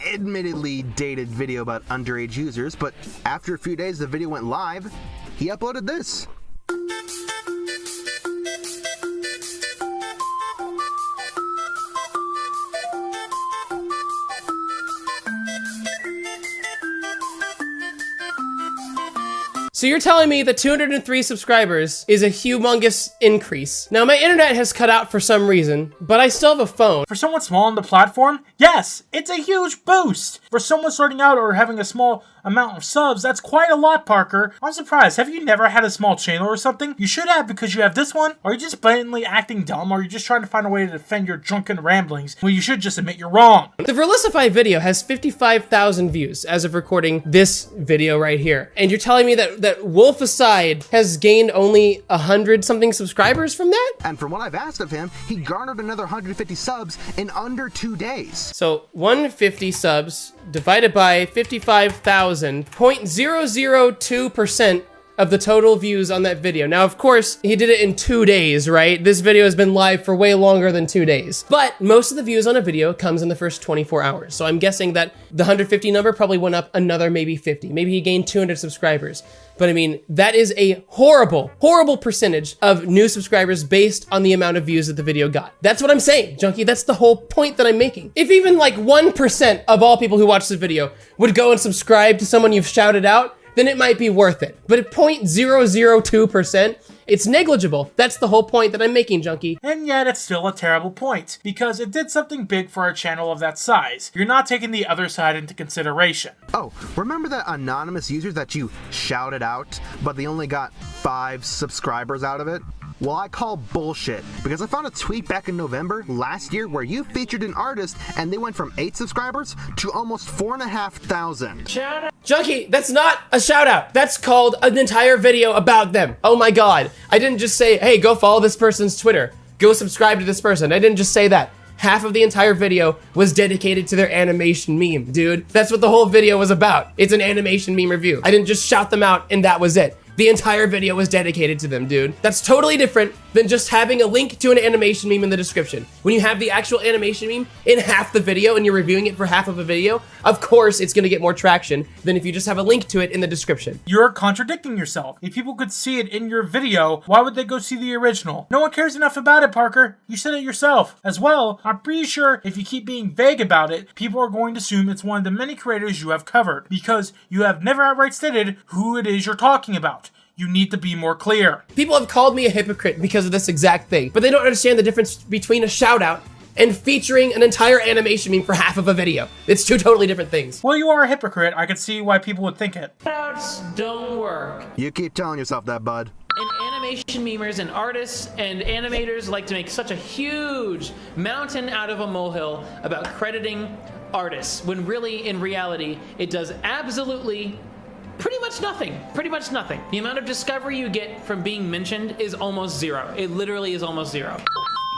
admittedly dated video about underage users, but after a few days the video went live, he uploaded this. So you're telling me that 203 subscribers is a humongous increase. Now my internet has cut out for some reason, but I still have a phone. For someone small on the platform, yes, it's a huge boost. For someone starting out or having a small amount of subs, that's quite a lot, Parker. I'm surprised. Have you never had a small channel or something? You should have, because you have this one. Are you just blatantly acting dumb? Or are you just trying to find a way to defend your drunken ramblings? Well, you should just admit you're wrong. The Verlisify video has 55,000 views as of recording this video right here. And you're telling me that Wolfaside has gained only 100 something subscribers from that? And from what I've asked of him, he garnered another 150 subs in under 2 days. So 150 subs divided by 55,000, 0.002% of the total views on that video. Now, of course, he did it in 2 days, right? This video has been live for way longer than 2 days. But most of the views on a video comes in the first 24 hours. So I'm guessing that the 150 number probably went up another maybe 50. Maybe he gained 200 subscribers. But I mean, that is a horrible, horrible percentage of new subscribers based on the amount of views that the video got. That's what I'm saying, Junkie. That's the whole point that I'm making. If even like 1% of all people who watch this video would go and subscribe to someone you've shouted out, then it might be worth it. But at 0.002%, it's negligible. That's the whole point that I'm making, Junkie. And yet it's still a terrible point, because it did something big for a channel of that size. You're not taking the other side into consideration. Oh, remember that anonymous user that you shouted out, but they only got 5 subscribers out of it? Well, I call bullshit, because I found a tweet back in November last year where you featured an artist and they went from 8 subscribers to almost 4,500. Junkie, that's not a shout out. That's called an entire video about them. Oh my God. I didn't just say, hey, go follow this person's Twitter. Go subscribe to this person. I didn't just say that. Half of the entire video was dedicated to their animation meme, dude. That's what the whole video was about. It's an animation meme review. I didn't just shout them out and that was it. The entire video was dedicated to them, dude. That's totally different than just having a link to an animation meme in the description. When you have the actual animation meme in half the video and you're reviewing it for half of a video, of course it's gonna get more traction than if you just have a link to it in the description. You're contradicting yourself. If people could see it in your video, why would they go see the original? No one cares enough about it, Parker. You said it yourself. As well, I'm pretty sure if you keep being vague about it, people are going to assume it's one of the many creators you have covered, because you have never outright stated who it is you're talking about. You need to be more clear. People have called me a hypocrite because of this exact thing, but they don't understand the difference between a shout out and featuring an entire animation meme for half of a video. It's 2 totally different things. Well, you are a hypocrite. I could see why people would think it. Shoutouts don't work. You keep telling yourself that, bud. And animation memers and artists and animators like to make such a huge mountain out of a molehill about crediting artists, when really, in reality, it does absolutely pretty much nothing. The amount of discovery you get from being mentioned is almost 0. It literally is almost 0.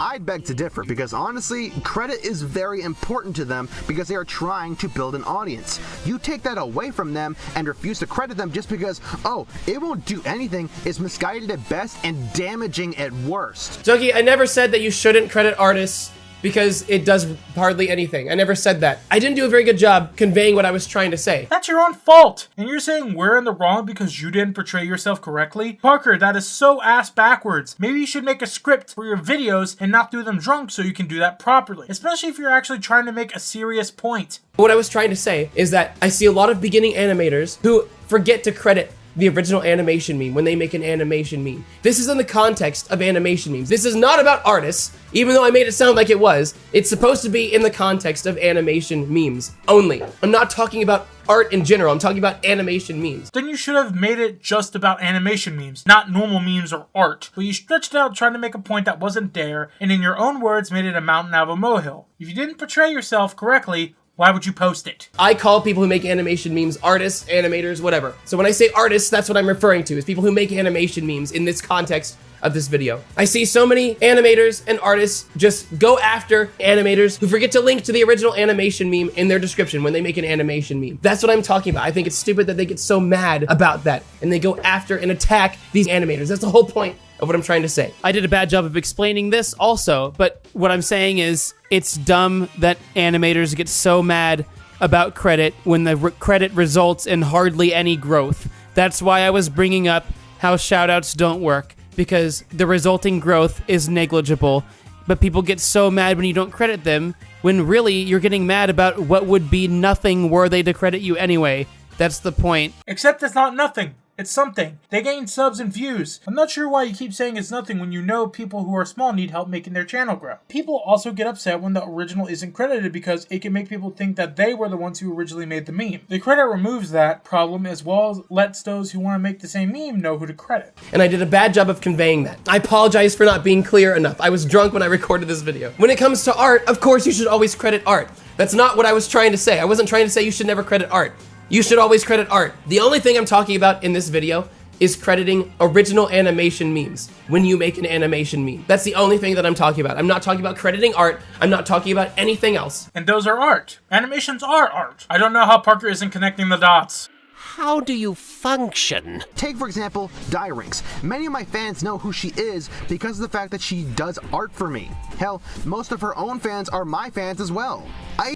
I'd beg to differ, because honestly, credit is very important to them because they are trying to build an audience. You take that away from them and refuse to credit them just because, oh, it won't do anything, is misguided at best and damaging at worst. Junkie, I never said that you shouldn't credit artists because it does hardly anything. I never said that. I didn't do a very good job conveying what I was trying to say. That's your own fault. And you're saying we're in the wrong because you didn't portray yourself correctly? Parker, that is so ass backwards. Maybe you should make a script for your videos and not do them drunk so you can do that properly. Especially if you're actually trying to make a serious point. What I was trying to say is that I see a lot of beginning animators who forget to credit the original animation meme when they make an animation meme. This is in the context of animation memes. This is not about artists, even though I made it sound like it was. It's supposed to be in the context of animation memes only. I'm not talking about art in general, I'm talking about animation memes. Then you should have made it just about animation memes, not normal memes or art. But you stretched it out trying to make a point that wasn't there, and in your own words made it a mountain out of a molehill. If you didn't portray yourself correctly, why would you post it? I call people who make animation memes artists, animators, whatever. So when I say artists, that's what I'm referring to, is people who make animation memes in this context of this video. I see so many animators and artists just go after animators who forget to link to the original animation meme in their description when they make an animation meme. That's what I'm talking about. I think it's stupid that they get so mad about that and they go after and attack these animators. That's the whole point of what I'm trying to say. I did a bad job of explaining this also, but what I'm saying is it's dumb that animators get so mad about credit when the credit results in hardly any growth. That's why I was bringing up how shoutouts don't work, because the resulting growth is negligible, but people get so mad when you don't credit them, when really you're getting mad about what would be nothing were they to credit you anyway. That's the point. Except it's not nothing. It's something. They gain subs and views. I'm not sure why you keep saying it's nothing when you know people who are small need help making their channel grow. People also get upset when the original isn't credited because it can make people think that they were the ones who originally made the meme. The credit removes that problem as well as lets those who want to make the same meme know who to credit. And I did a bad job of conveying that. I apologize for not being clear enough. I was drunk when I recorded this video. When it comes to art, of course you should always credit art. That's not what I was trying to say. I wasn't trying to say you should never credit art. You should always credit art. The only thing I'm talking about in this video is crediting original animation memes when you make an animation meme. That's the only thing that I'm talking about. I'm not talking about crediting art. I'm not talking about anything else. And those are art. Animations are art. I don't know how Parker isn't connecting the dots. How do you function? Take, for example, Dirinx. Many of my fans know who she is because of the fact that she does art for me. Hell, most of her own fans are my fans as well.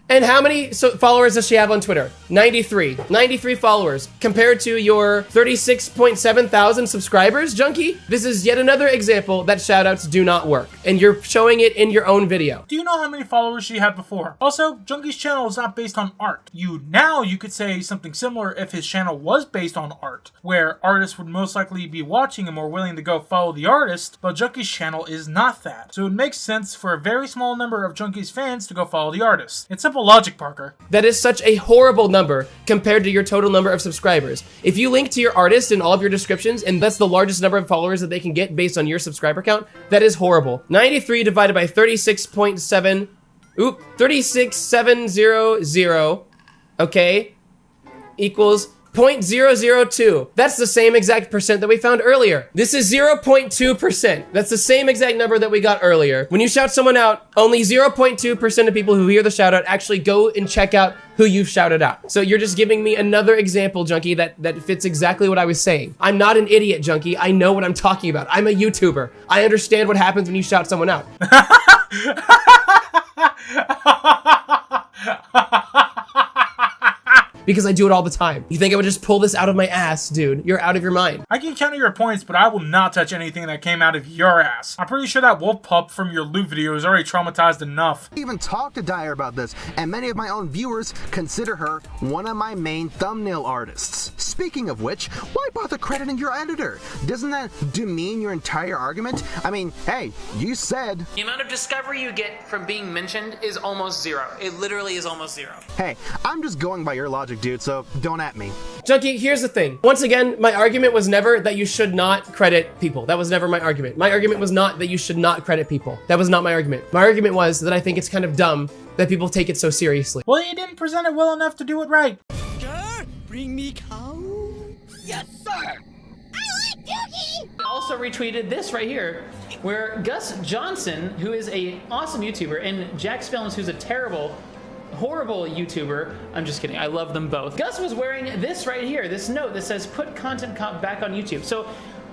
And how many followers does she have on Twitter? 93. 93 followers compared to your 36.7 thousand subscribers, Junkie? This is yet another example that shoutouts do not work. And you're showing it in your own video. Do you know how many followers she had before? Also, Junkie's channel is not based on art. Now you could say something similar if his channel was based on art, where artists would most likely be watching and more willing to go follow the artist, but Junkie's channel is not that. So it makes sense for a very small number of Junkie's fans to go follow the artist. It's simple logic, Parker. That is such a horrible number compared to your total number of subscribers. If you link to your artist in all of your descriptions, and that's the largest number of followers that they can get based on your subscriber count, that is horrible. 93 divided by 36.7, 36700, okay, equals 0.002. That's the same exact percent that we found earlier. This is 0.2%. That's the same exact number that we got earlier. When you shout someone out, only 0.2% of people who hear the shout out actually go and check out who you've shouted out. So you're just giving me another example, Junkie, that fits exactly what I was saying. I'm not an idiot, Junkie. I know what I'm talking about. I'm a YouTuber. I understand what happens when you shout someone out. Because I do it all the time. You think I would just pull this out of my ass, dude? You're out of your mind. I can counter your points, but I will not touch anything that came out of your ass. I'm pretty sure that wolf pup from your loot video is already traumatized enough. I even talked to Dyer about this, and many of my own viewers consider her one of my main thumbnail artists. Speaking of which, why bother crediting your editor? Doesn't that demean your entire argument? I mean, hey, you said... The amount of discovery you get from being mentioned is almost zero. It literally is almost zero. Hey, I'm just going by your logic, dude, so don't at me. Junkie, here's the thing. Once again, my argument was never that you should not credit people. That was never my argument. My argument was not that you should not credit people. That was not my argument. My argument was that I think it's kind of dumb that people take it so seriously. Well, you didn't present it well enough to do it right. Sir, bring me cow. Yes, sir. I like Junkie. I also retweeted this right here, where Gus Johnson, who is an awesome YouTuber, and Jax Films, who's a horrible YouTuber. I'm just kidding. I love them both. Gus was wearing this right here, this note that says, "Put Content Cop back on YouTube." So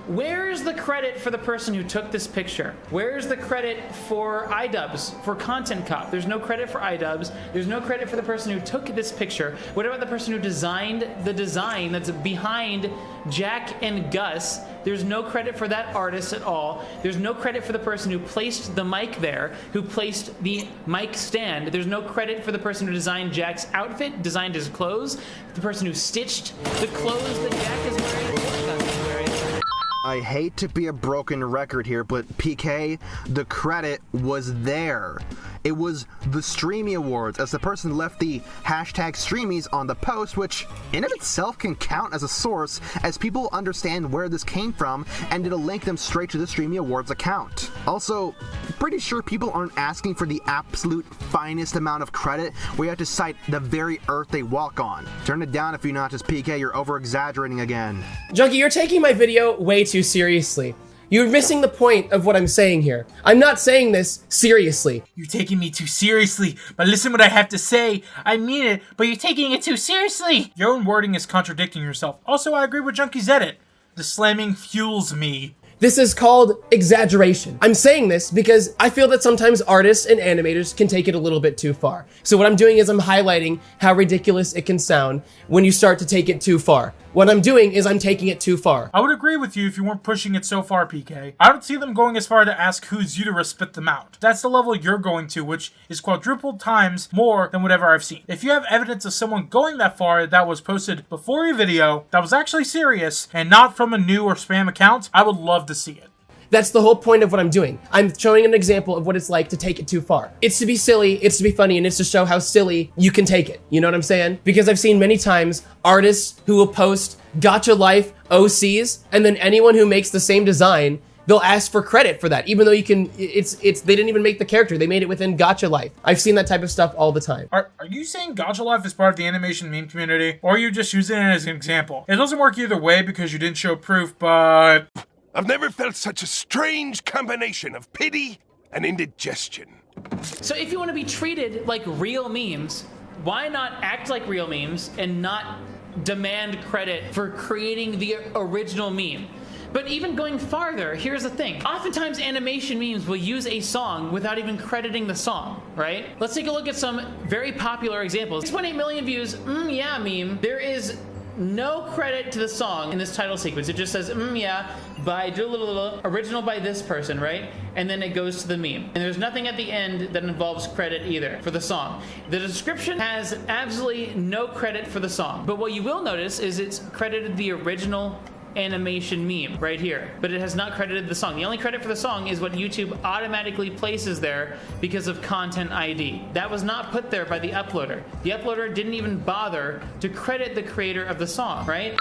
Where's the credit for the person who took this picture? Where's the credit for iDubbbz, for Content Cop? There's no credit for iDubbbz. There's no credit for the person who took this picture. What about the person who designed the design that's behind Jack and Gus? There's no credit for that artist at all. There's no credit for the person who placed the mic there, who placed the mic stand. There's no credit for the person who designed Jack's outfit, designed his clothes, the person who stitched the clothes that Jack is wearing, or Gus is wearing. I hate to be a broken record here, but PK, the credit was there. It was the Streamy Awards, as the person left the hashtag Streamies on the post, which in of itself can count as a source, as people understand where this came from, and it'll link them straight to the Streamy Awards account. Also, pretty sure people aren't asking for the absolute finest amount of credit, where you have to cite the very earth they walk on. Turn it down if you're not just PK, you're over-exaggerating again. Junkie, you're taking my video way too seriously. You're missing the point of what I'm saying here. I'm not saying this seriously. You're taking me too seriously, but listen what I have to say. I mean it, but you're taking it too seriously. Your own wording is contradicting yourself. Also, I agree with Junkie's edit. The slamming fuels me. This is called exaggeration. I'm saying this because I feel that sometimes artists and animators can take it a little bit too far. So what I'm doing is I'm highlighting how ridiculous it can sound when you start to take it too far. What I'm doing is I'm taking it too far. I would agree with you if you weren't pushing it so far, PK. I don't see them going as far to ask whose uterus spit them out. That's the level you're going to, which is quadrupled times more than whatever I've seen. If you have evidence of someone going that far that was posted before your video, that was actually serious, and not from a new or spam account, I would love to see it. That's the whole point of what I'm doing. I'm showing an example of what it's like to take it too far. It's to be silly, it's to be funny, and it's to show how silly you can take it. You know what I'm saying? Because I've seen many times artists who will post Gacha Life OCs, and then anyone who makes the same design, they'll ask for credit for that, even though you can, they didn't even make the character, they made it within Gacha Life. I've seen that type of stuff all the time. Are you saying Gacha Life is part of the animation meme community, or are you just using it as an example? It doesn't work either way because you didn't show proof, but... I've never felt such a strange combination of pity and indigestion. So if you want to be treated like real memes, why not act like real memes and not demand credit for creating the original meme? But even going farther, here's the thing. Oftentimes animation memes will use a song without even crediting the song, right? Let's take a look at some very popular examples. 6.8 million views, yeah meme. There is no credit to the song in this title sequence. It just says, yeah, by original by this person, right? And then it goes to the meme. And there's nothing at the end that involves credit either for the song. The description has absolutely no credit for the song. But what you will notice is it's credited the original animation meme right here, but it has not credited the song. The only credit for the song is what YouTube automatically places there because of Content ID. That was not put there by the uploader. The uploader didn't even bother to credit the creator of the song, right?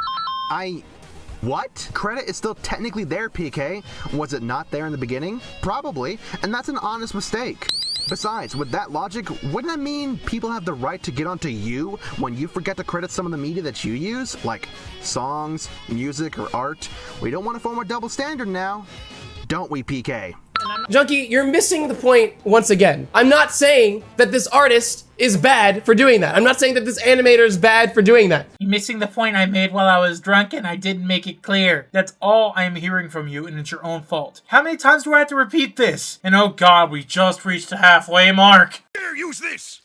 What? Credit is still technically there, PK. Was it not there in the beginning? Probably, and that's an honest mistake. Besides, with that logic, wouldn't that mean people have the right to get onto you when you forget to credit some of the media that you use? Like songs, music, or art? We don't want to form a double standard now, don't we, PK? Junkie, you're missing the point once again. I'm not saying that this artist is bad for doing that. I'm not saying that this animator is bad for doing that. You're missing the point I made while I was drunk and I didn't make it clear. That's all I am hearing from you, and it's your own fault. How many times do I have to repeat this? And oh god, we just reached the halfway mark. Here, use this!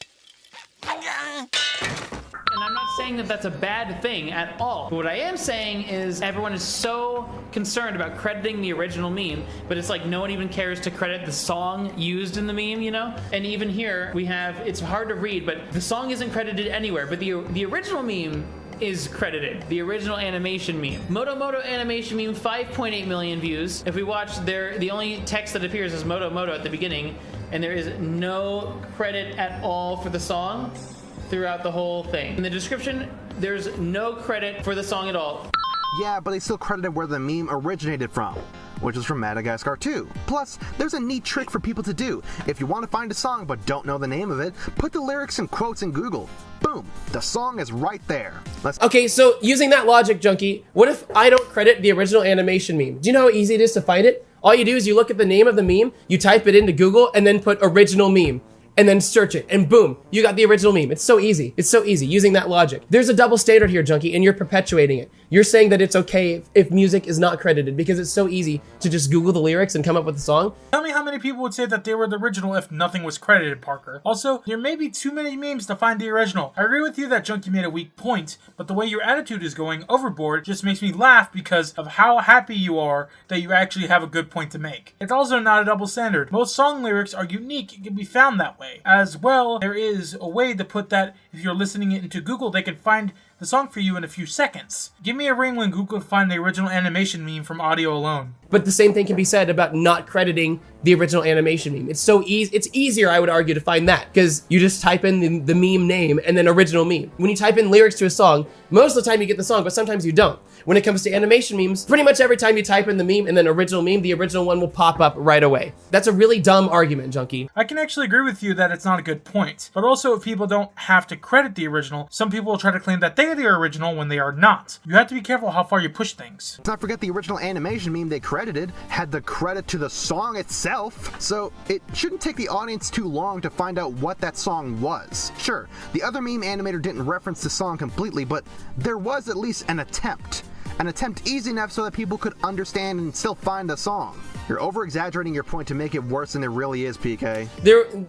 And I'm not saying that that's a bad thing at all. But what I am saying is everyone is so concerned about crediting the original meme, but it's like no one even cares to credit the song used in the meme, you know? And even here we have, it's hard to read, but the song isn't credited anywhere, but the original meme is credited. The original animation meme. Moto Moto animation meme, 5.8 million views. If we watch there, the only text that appears is Moto Moto at the beginning, and there is no credit at all for the song throughout the whole thing. In the description, there's no credit for the song at all. Yeah, but they still credited where the meme originated from, which is from Madagascar 2. Plus, there's a neat trick for people to do. If you want to find a song but don't know the name of it, put the lyrics and quotes in Google. Boom, the song is right there. Okay, so using that logic, Junkie, what if I don't credit the original animation meme? Do you know how easy it is to find it? All you do is you look at the name of the meme, you type it into Google, and then put original meme. and then search it, and boom, you got the original meme. It's so easy. It's so easy using that logic. There's a double standard here, Junkie, and you're perpetuating it. You're saying that it's okay if music is not credited because it's so easy to just Google the lyrics and come up with a song. Tell me how many people would say that they were the original if nothing was credited, Parker. Also, there may be too many memes to find the original. I agree with you that Junkie made a weak point, but the way your attitude is going overboard just makes me laugh because of how happy you are that you actually have a good point to make. It's also not a double standard. Most song lyrics are unique and can be found that way. As well, there is a way to put that if you're listening it into Google, they can find the song for you in a few seconds. Give me a ring when Google can find the original animation meme from audio alone. But the same thing can be said about not crediting the original animation meme. It's so easy. It's easier, I would argue, to find that because you just type in the meme name and then original meme. When you type in lyrics to a song, most of the time you get the song, but sometimes you don't. When it comes to animation memes, pretty much every time you type in the meme and then original meme, the original one will pop up right away. That's a really dumb argument, Junkie. I can actually agree with you that it's not a good point. But also, if people don't have to credit the original, some people will try to claim that they are the original when they are not. You have to be careful how far you push things. Let's not forget the original animation meme they credited had the credit to the song itself, so it shouldn't take the audience too long to find out what that song was. Sure, the other meme animator didn't reference the song completely, but there was at least an attempt. An attempt easy enough so that people could understand and still find the song. You're over-exaggerating your point to make it worse than it really is, PK.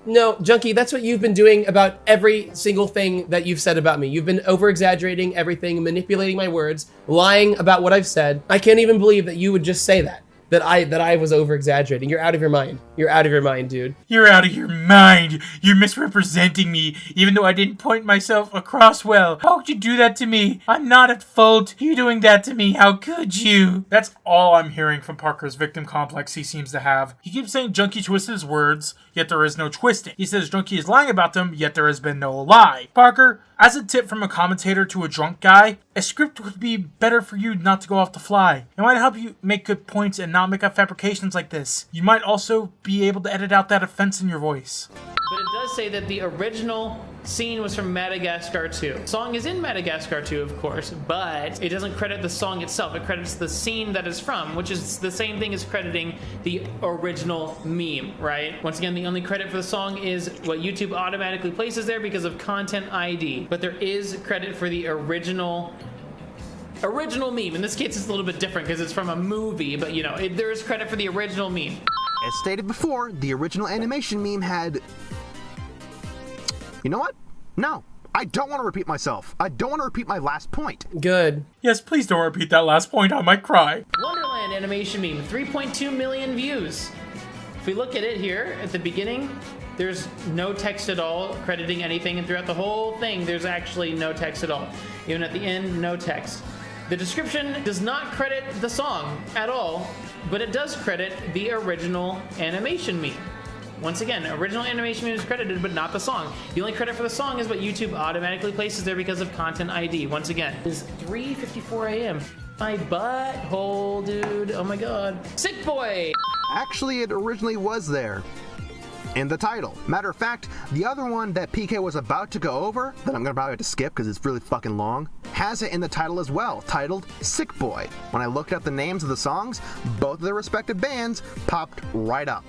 No, Junkie, that's what you've been doing about every single thing that you've said about me. You've been over-exaggerating everything, manipulating my words, lying about what I've said. I can't even believe that you would just say that I was over-exaggerating. You're out of your mind. You're out of your mind, dude. You're out of your mind. You're misrepresenting me, even though I didn't point myself across well. How could you do that to me? I'm not at fault. You're doing that to me. How could you? That's all I'm hearing from Parker's victim complex he seems to have. He keeps saying Junkie twisted his words, yet there is no twisting. He says Junkie is lying about them, yet there has been no lie. Parker, as a tip from a commentator to a drunk guy, a script would be better for you not to go off the fly. It might help you make good points and not make up fabrications like this. You might also be able to edit out that offense in your voice. But it does say that the original scene was from Madagascar 2. The song is in Madagascar 2, of course, but it doesn't credit the song itself. It credits the scene that it's from, which is the same thing as crediting the original meme, right? Once again, the only credit for the song is what YouTube automatically places there because of Content ID. But there is credit for the original meme. In this case, it's a little bit different because it's from a movie, but you know, there is credit for the original meme. As stated before, the original animation meme had... You know what? No, I don't want to repeat myself. I don't want to repeat my last point. Good. Yes, please don't repeat that last point. I might cry. Wonderland animation meme, 3.2 million views. If we look at it here at the beginning, there's no text at all crediting anything, and throughout the whole thing, there's actually no text at all. Even at the end, no text. The description does not credit the song at all, but it does credit the original animation meme. Once again, original animation meme is credited, but not the song. The only credit for the song is what YouTube automatically places there because of Content ID. Once again, it's 3:54 a.m. My butthole, dude. Oh my god. Sick boy! Actually, it originally was there. In the title. Matter of fact, the other one that PK was about to go over, that I'm gonna probably have to skip because it's really fucking long, has it in the title as well, titled Sick Boy. When I looked up the names of the songs, both of their respective bands popped right up.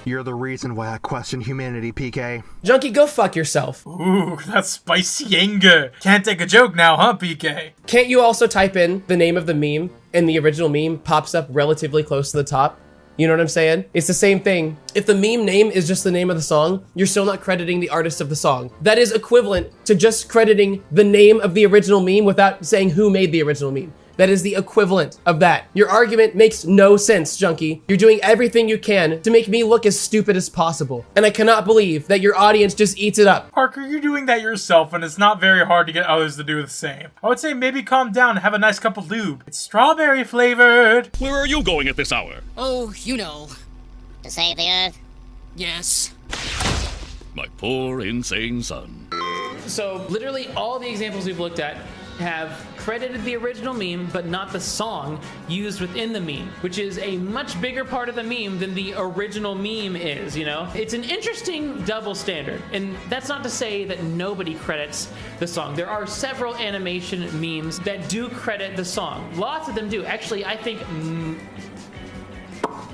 You're the reason why I question humanity, PK. Junkie, go fuck yourself. Ooh, that's spicy anger. Can't take a joke now, huh, PK? Can't you also type in the name of the meme and the original meme pops up relatively close to the top? You know what I'm saying? It's the same thing. If the meme name is just the name of the song, you're still not crediting the artist of the song. That is equivalent to just crediting the name of the original meme without saying who made the original meme. That is the equivalent of that. Your argument makes no sense, Junkie. You're doing everything you can to make me look as stupid as possible. And I cannot believe that your audience just eats it up. Parker, you're doing that yourself, and it's not very hard to get others to do the same. I would say maybe calm down and have a nice cup of lube. It's strawberry flavored. Where are you going at this hour? Oh, you know. To save the Earth? Yes. My poor insane son. So literally all the examples we've looked at have credited the original meme, but not the song used within the meme, which is a much bigger part of the meme than the original meme is, you know? It's an interesting double standard, and that's not to say that nobody credits the song. There are several animation memes that do credit the song. Lots of them do. Actually, I think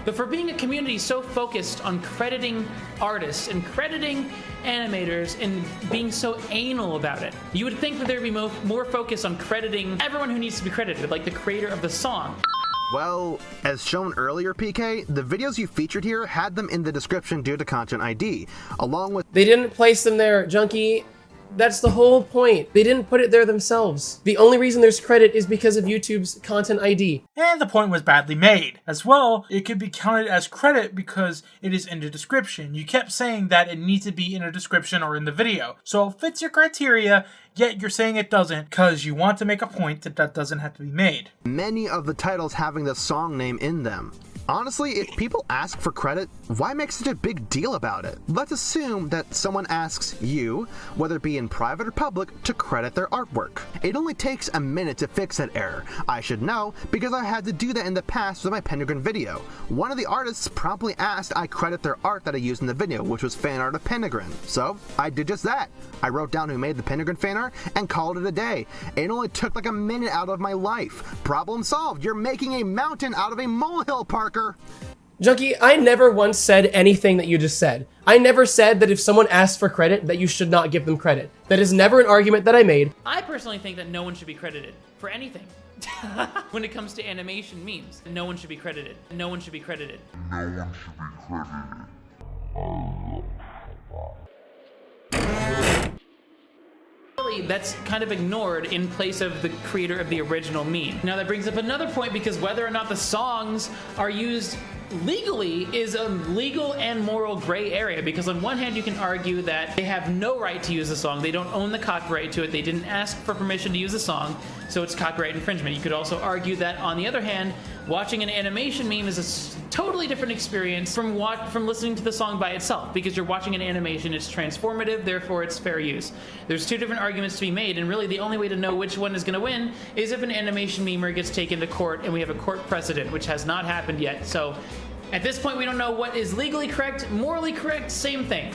But for being a community so focused on crediting artists and crediting animators and being so anal about it, you would think that there'd be more focus on crediting everyone who needs to be credited, like the creator of the song. Well, as shown earlier, PK, the videos you featured here had them in the description due to Content ID, along with— They didn't place them there, Junkie. That's the whole point. They didn't put it there themselves. The only reason there's credit is because of YouTube's Content ID. And the point was badly made. As well, it could be counted as credit because it is in the description. You kept saying that it needs to be in a description or in the video. So it fits your criteria, yet you're saying it doesn't because you want to make a point that that doesn't have to be made. Many of the titles having the song name in them. Honestly, if people ask for credit, why make such a big deal about it? Let's assume that someone asks you, whether it be in private or public, to credit their artwork. It only takes a minute to fix that error. I should know, because I had to do that in the past with my Penguin video. One of the artists promptly asked I credit their art that I used in the video, which was fan art of Penguin. So, I did just that. I wrote down who made the Penguin fan art and called it a day. It only took like a minute out of my life. Problem solved. You're making a mountain out of a molehill, Parker. Junkie, I never once said anything that you just said. I never said that if someone asks for credit, that you should not give them credit. That is never an argument that I made. I personally think that no one should be credited for anything. When it comes to animation memes, no one should be credited. No one should be credited. No one should be credited. Really, that's kind of ignored in place of the creator of the original meme. Now that brings up another point, because whether or not the songs are used legally is a legal and moral gray area, because on one hand you can argue that they have no right to use the song, they don't own the copyright to it, they didn't ask for permission to use the song, so it's copyright infringement. You could also argue that, on the other hand, watching an animation meme is a totally different experience from listening to the song by itself, because you're watching an animation, it's transformative, therefore it's fair use. There's two different arguments to be made, and really the only way to know which one is going to win is if an animation memer gets taken to court, and we have a court precedent, which has not happened yet. So at this point we don't know what is legally correct, morally correct, same thing.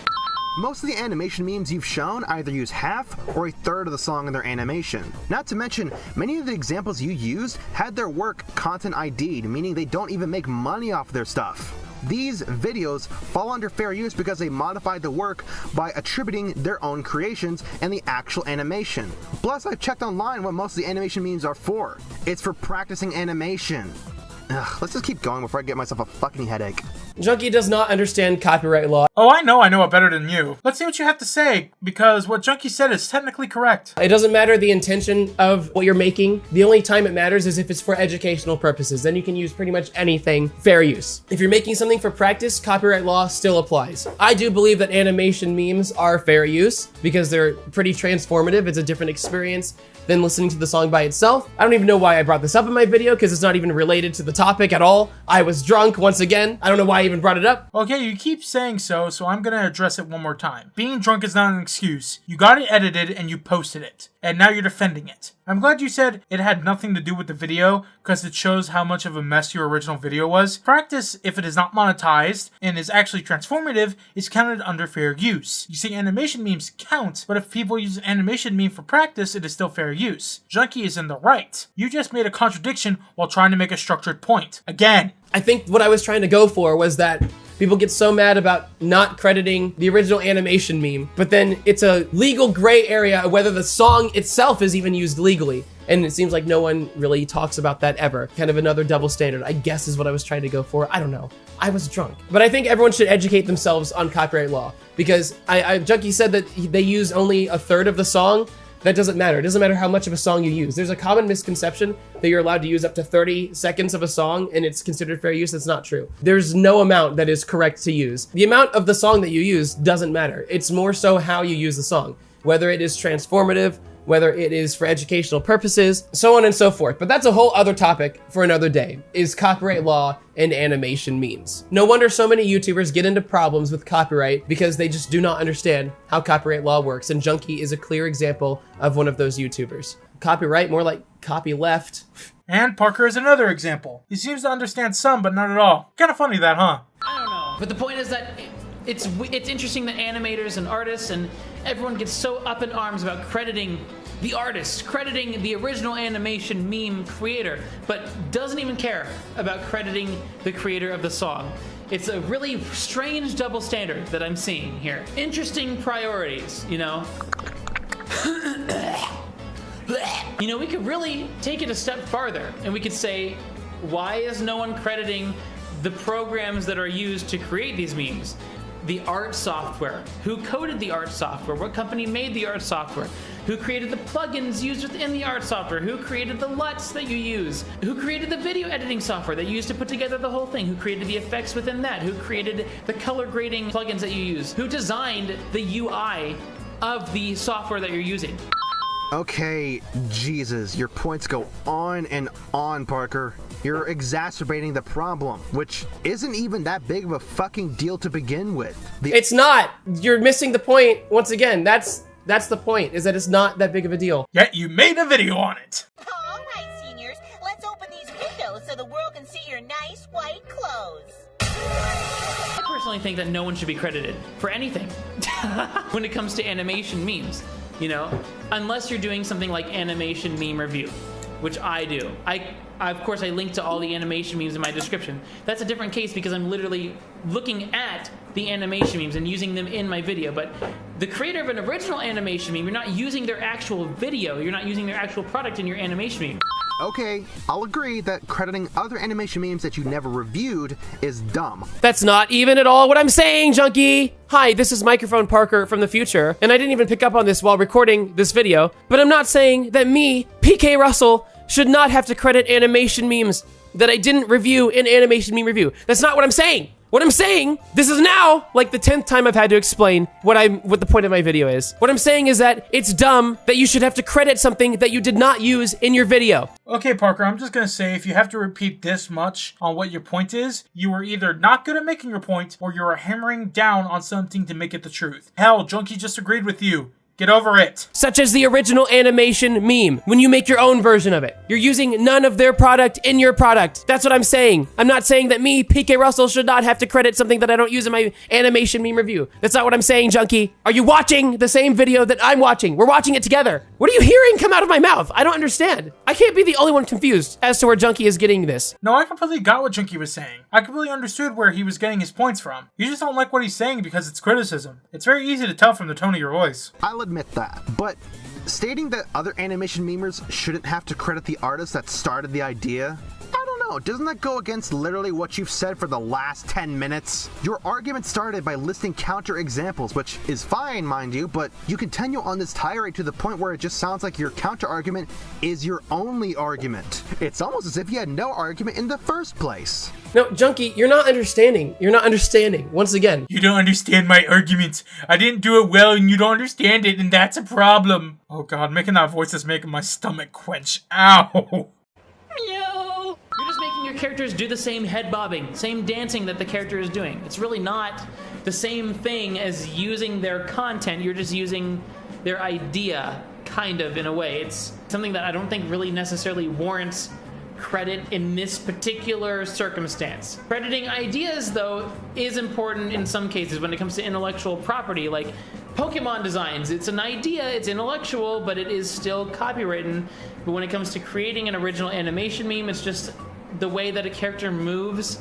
Most of the animation memes you've shown either use half or a third of the song in their animation. Not to mention, many of the examples you used had their work Content ID'd, meaning they don't even make money off their stuff. These videos fall under fair use because they modified the work by attributing their own creations and the actual animation. Plus, I've checked online what most of the animation memes are for. It's for practicing animation. Ugh, let's just keep going before I get myself a fucking headache. Junkie does not understand copyright law. Oh, I know it better than you. Let's see what you have to say, because what Junkie said is technically correct. It doesn't matter the intention of what you're making. The only time it matters is if it's for educational purposes. Then you can use pretty much anything, fair use. If you're making something for practice, copyright law still applies. I do believe that animation memes are fair use because they're pretty transformative. It's a different experience than listening to the song by itself. I don't even know why I brought this up in my video, because it's not even related to the topic at all. I was drunk once again. I don't know why I even brought it up. Okay, you keep saying so I'm gonna address it one more time. Being drunk is not an excuse. You got it edited and you posted it, and now you're defending it. I'm glad you said it had nothing to do with the video, because it shows how much of a mess your original video was. Practice, if it is not monetized and is actually transformative, is counted under fair use. You see, animation memes count, but if people use an animation meme for practice, it is still fair use. Junkie is in the right. You just made a contradiction while trying to make a structured point. Again. I think what I was trying to go for was that people get so mad about not crediting the original animation meme, but then it's a legal gray area of whether the song itself is even used legally. And it seems like no one really talks about that ever. Kind of another double standard, I guess, is what I was trying to go for. I don't know. I was drunk. But I think everyone should educate themselves on copyright law, because Junkie said that they use only a third of the song. That doesn't matter. It doesn't matter how much of a song you use. There's a common misconception that you're allowed to use up to 30 seconds of a song and it's considered fair use. That's not true. There's no amount that is correct to use. The amount of the song that you use doesn't matter. It's more so how you use the song, whether it is transformative, whether it is for educational purposes, so on and so forth. But that's a whole other topic for another day, is copyright law and animation memes. No wonder so many YouTubers get into problems with copyright because they just do not understand how copyright law works, and Junkie is a clear example of one of those YouTubers. Copyright, more like copy left. And Parker is another example. He seems to understand some, but not at all. Kind of funny that, huh? I don't know. But the point is that it's interesting that animators and artists and everyone gets so up in arms about crediting the artist, crediting the original animation meme creator, but doesn't even care about crediting the creator of the song. It's a really strange double standard that I'm seeing here. Interesting priorities, you know? You know, we could really take it a step farther and we could say, why is no one crediting the programs that are used to create these memes? The art software. Who coded the art software? What company made the art software? Who created the plugins used within the art software? Who created the LUTs that you use? Who created the video editing software that you use to put together the whole thing? Who created the effects within that? Who created the color grading plugins that you use? Who designed the UI of the software that you're using? Okay, Jesus, your points go on and on, Parker. You're exacerbating the problem, which isn't even that big of a fucking deal to begin with. It's not. You're missing the point. Once again, that's the point, is that it's not that big of a deal. Yet you made a video on it. All right, seniors, let's open these windows so the world can see your nice white clothes. I personally think that no one should be credited for anything when it comes to animation memes, you know, unless you're doing something like animation meme review, which I do. Of course, I link to all the animation memes in my description. That's a different case because I'm literally looking at the animation memes and using them in my video. But the creator of an original animation meme, you're not using their actual video, you're not using their actual product in your animation meme. Okay, I'll agree that crediting other animation memes that you never reviewed is dumb. That's not even at all what I'm saying, Junkie! Hi, this is Microphone Parker from the future, and I didn't even pick up on this while recording this video, but I'm not saying that me, PKrussls, should not have to credit animation memes that I didn't review in animation meme review. That's not what I'm saying! What I'm saying, this is now like the 10th time I've had to explain what the point of my video is. What I'm saying is that it's dumb that you should have to credit something that you did not use in your video. Okay, Parker, I'm just gonna say, if you have to repeat this much on what your point is, you were either not good at making your point, or you are hammering down on something to make it the truth. Hell, Junkie just agreed with you. Get over it. Such as the original animation meme, when you make your own version of it. You're using none of their product in your product. That's what I'm saying. I'm not saying that me, PKrussls, should not have to credit something that I don't use in my animation meme review. That's not what I'm saying, Junkie. Are you watching the same video that I'm watching? We're watching it together. What are you hearing come out of my mouth? I don't understand. I can't be the only one confused as to where Junkie is getting this. No, I completely got what Junkie was saying. I completely understood where he was getting his points from. You just don't like what he's saying because it's criticism. It's very easy to tell from the tone of your voice. I'll admit that, but stating that other animation memers shouldn't have to credit the artist that started the idea, I don't know, doesn't that go against literally what you've said for the last 10 minutes? Your argument started by listing counter examples, which is fine, mind you, but you continue on this tirade to the point where it just sounds like your counter argument is your only argument. It's almost as if you had no argument in the first place. No, Junkie, you're not understanding. You're not understanding, once again. You don't understand my argument. I didn't do it well and you don't understand it, and that's a problem. Oh god, making that voice is making my stomach quench. Ow. Meow. You're just making your characters do the same head bobbing, same dancing that the character is doing. It's really not the same thing as using their content. You're just using their idea, kind of, in a way. It's something that I don't think really necessarily warrants credit in this particular circumstance. Crediting ideas, though, is important in some cases when it comes to intellectual property, like Pokemon designs. It's an idea, it's intellectual, but it is still copywritten. But when it comes to creating an original animation meme, it's just the way that a character moves.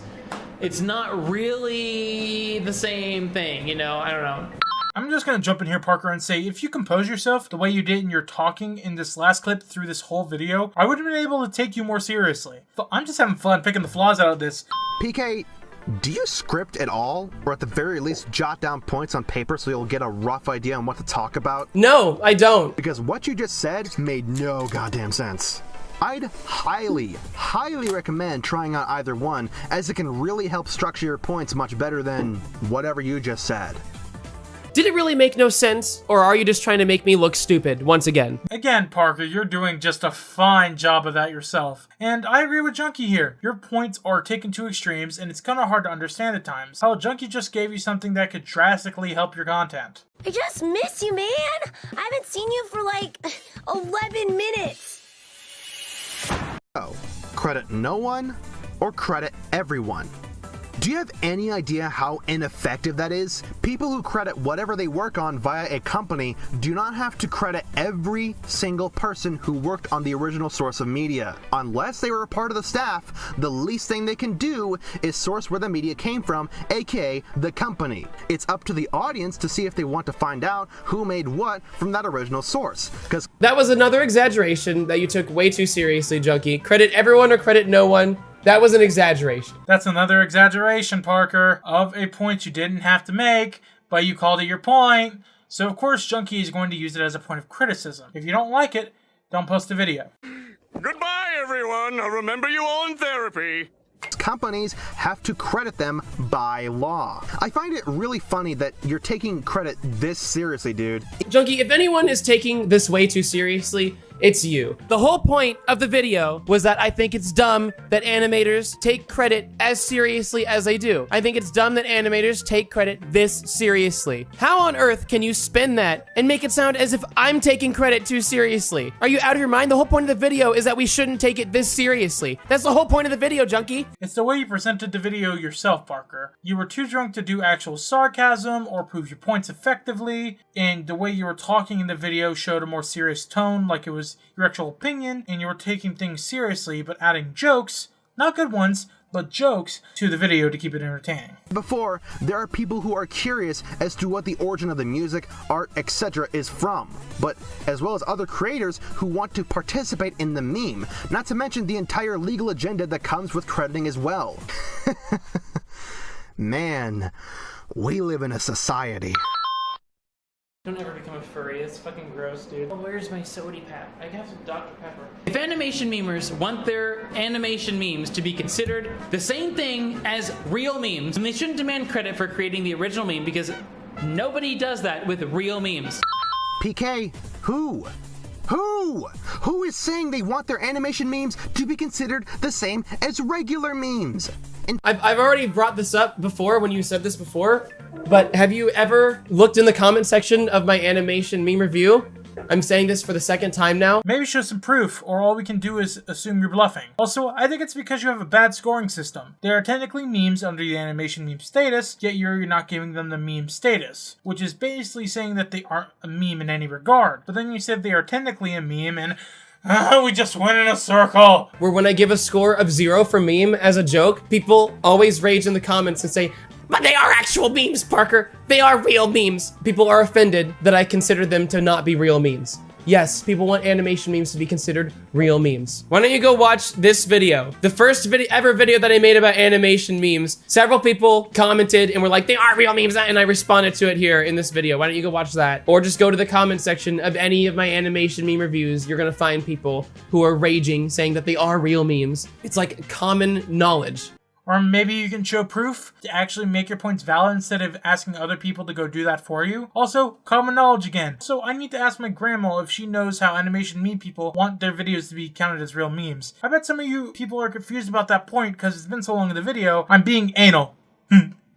It's not really the same thing, you know? I don't know. I'm just gonna jump in here, Parker, and say, if you compose yourself the way you did in your talking in this last clip through this whole video, I would have been able to take you more seriously. But I'm just having fun picking the flaws out of this. PK, do you script at all? Or at the very least jot down points on paper so you'll get a rough idea on what to talk about? No, I don't. Because what you just said made no goddamn sense. I'd highly, highly recommend trying out either one, as it can really help structure your points much better than whatever you just said. Did it really make no sense, or are you just trying to make me look stupid once again? Again, Parker, you're doing just a fine job of that yourself. And I agree with Junkie here. Your points are taken to extremes, and it's kind of hard to understand at times. How Junkie just gave you something that could drastically help your content. I just miss you, man. I haven't seen you for like 11 minutes. Oh, credit no one or credit everyone? Do you have any idea how ineffective that is? People who credit whatever they work on via a company do not have to credit every single person who worked on the original source of media. Unless they were a part of the staff, the least thing they can do is source where the media came from, aka the company. It's up to the audience to see if they want to find out who made what from that original source. Because that was another exaggeration that you took way too seriously, Junkie. Credit everyone or credit no one. That was an exaggeration. That's another exaggeration, Parker, of a point you didn't have to make, but you called it your point. So of course Junkie is going to use it as a point of criticism. If you don't like it, don't post the video. Goodbye, everyone. I'll remember you all in therapy. Companies have to credit them by law. I find it really funny that you're taking credit this seriously, dude. Junkie, if anyone is taking this way too seriously, it's you. The whole point of the video was that I think it's dumb that animators take credit as seriously as they do. I think it's dumb that animators take credit this seriously. How on earth can you spin that and make it sound as if I'm taking credit too seriously? Are you out of your mind? The whole point of the video is that we shouldn't take it this seriously. That's the whole point of the video, Junkie. It's the way you presented the video yourself, Parker. You were too drunk to do actual sarcasm or prove your points effectively, and the way you were talking in the video showed a more serious tone, like it was your actual opinion, and you were taking things seriously but adding jokes, not good ones, but jokes, to the video to keep it entertaining. Before, there are people who are curious as to what the origin of the music, art, etc. is from, but as well as other creators who want to participate in the meme, not to mention the entire legal agenda that comes with crediting as well. Man, we live in a society. Don't ever become a furry. It's fucking gross, dude. Oh, where's my sody pap? I can have some Dr. Pepper. If animation memers want their animation memes to be considered the same thing as real memes, then they shouldn't demand credit for creating the original meme, because nobody does that with real memes. PK, who? Who is saying they want their animation memes to be considered the same as regular memes? I've already brought this up before when you said this before, but have you ever looked in the comment section of my animation meme review? I'm saying this for the second time now. Maybe show some proof, or all we can do is assume you're bluffing. Also, I think it's because you have a bad scoring system. They are technically memes under the animation meme status, yet you're not giving them the meme status, which is basically saying that they aren't a meme in any regard. But then you said they are technically a meme, and we just went in a circle. Where when I give a score of 0 for meme as a joke, people always rage in the comments and say, but they are actual memes, Parker. They are real memes. People are offended that I consider them to not be real memes. Yes, people want animation memes to be considered real memes. Why don't you go watch this video? The first ever video that I made about animation memes. Several people commented and were like, they are real memes, and I responded to it here in this video. Why don't you go watch that? Or just go to the comment section of any of my animation meme reviews. You're gonna find people who are raging, saying that they are real memes. It's like common knowledge. Or maybe you can show proof to actually make your points valid instead of asking other people to go do that for you. Also, common knowledge again. So I need to ask my grandma if she knows how animation meme people want their videos to be counted as real memes. I bet some of you people are confused about that point because it's been so long in the video. I'm being anal.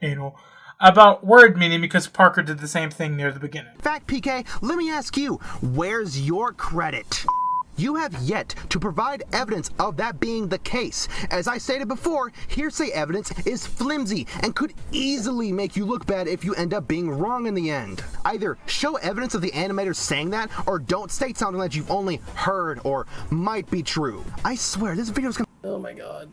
Anal. About word meaning because Parker did the same thing near the beginning. In fact, PK, let me ask you, where's your credit? You have yet to provide evidence of that being the case. As I stated before, hearsay evidence is flimsy and could easily make you look bad if you end up being wrong in the end. Either show evidence of the animators saying that, or don't state something that you've only heard or might be true. I swear, this video's gonna— Oh my god.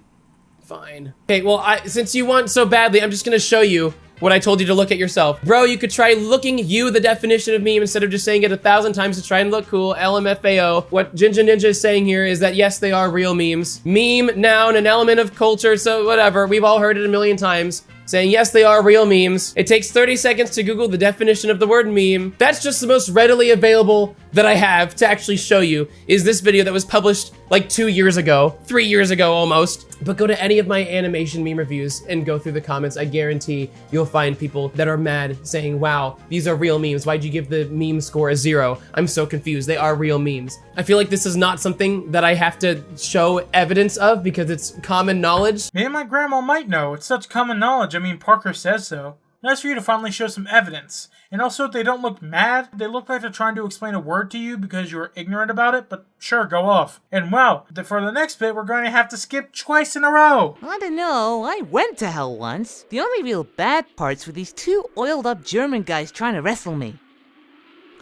Fine. Okay, well, since you want so badly, I'm just gonna show you what I told you to look at yourself. Bro, you could try looking the definition of meme instead of just saying it 1,000 times to try and look cool. LMFAO. What Jinja Ninja is saying here is that yes, they are real memes. Meme, noun, an element of culture, so whatever. We've all heard it a million times. Saying yes, they are real memes. It takes 30 seconds to Google the definition of the word meme. That's just the most readily available that I have to actually show you is this video that was published like 2 years ago, 3 years ago almost. But go to any of my animation meme reviews and go through the comments. I guarantee you'll find people that are mad saying, wow, these are real memes. Why'd you give the meme score a 0? I'm so confused. They are real memes. I feel like this is not something that I have to show evidence of because it's common knowledge. Me and my grandma might know. It's such common knowledge. I mean, Parker says so. Nice for you to finally show some evidence. And also, they don't look mad. They look like they're trying to explain a word to you because you were ignorant about it, but sure, go off. And well, for the next bit, we're going to have to skip twice in a row. I don't know, I went to hell once. The only real bad parts were these two oiled up German guys trying to wrestle me.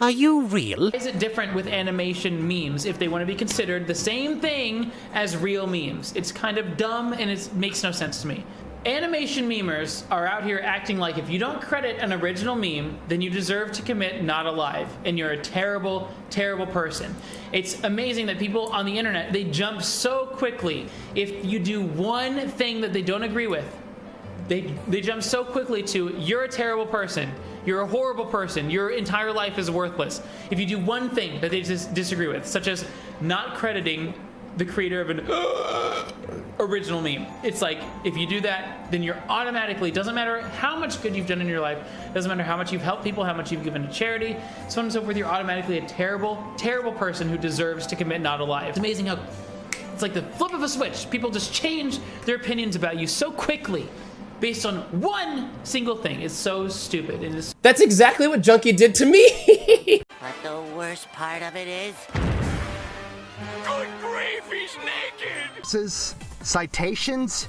Are you real? Is it different with animation memes if they want to be considered the same thing as real memes? It's kind of dumb and it makes no sense to me. Animation memers are out here acting like if you don't credit an original meme, then you deserve to commit not alive, and you're a terrible, terrible person. It's amazing that people on the internet, they jump so quickly. If you do one thing that they don't agree with, they jump so quickly to, you're a terrible person, you're a horrible person, your entire life is worthless. If you do one thing that they disagree with, such as not crediting the creator of an original meme. It's like, if you do that, then you're automatically, doesn't matter how much good you've done in your life, doesn't matter how much you've helped people, how much you've given to charity, so on and so forth, you're automatically a terrible, terrible person who deserves to commit not alive. It's amazing how, it's like the flip of a switch. People just change their opinions about you so quickly based on one single thing. It's so stupid. And it's That's exactly what Junkie did to me. But the worst part of it is... Good grief, he's naked! This is citations,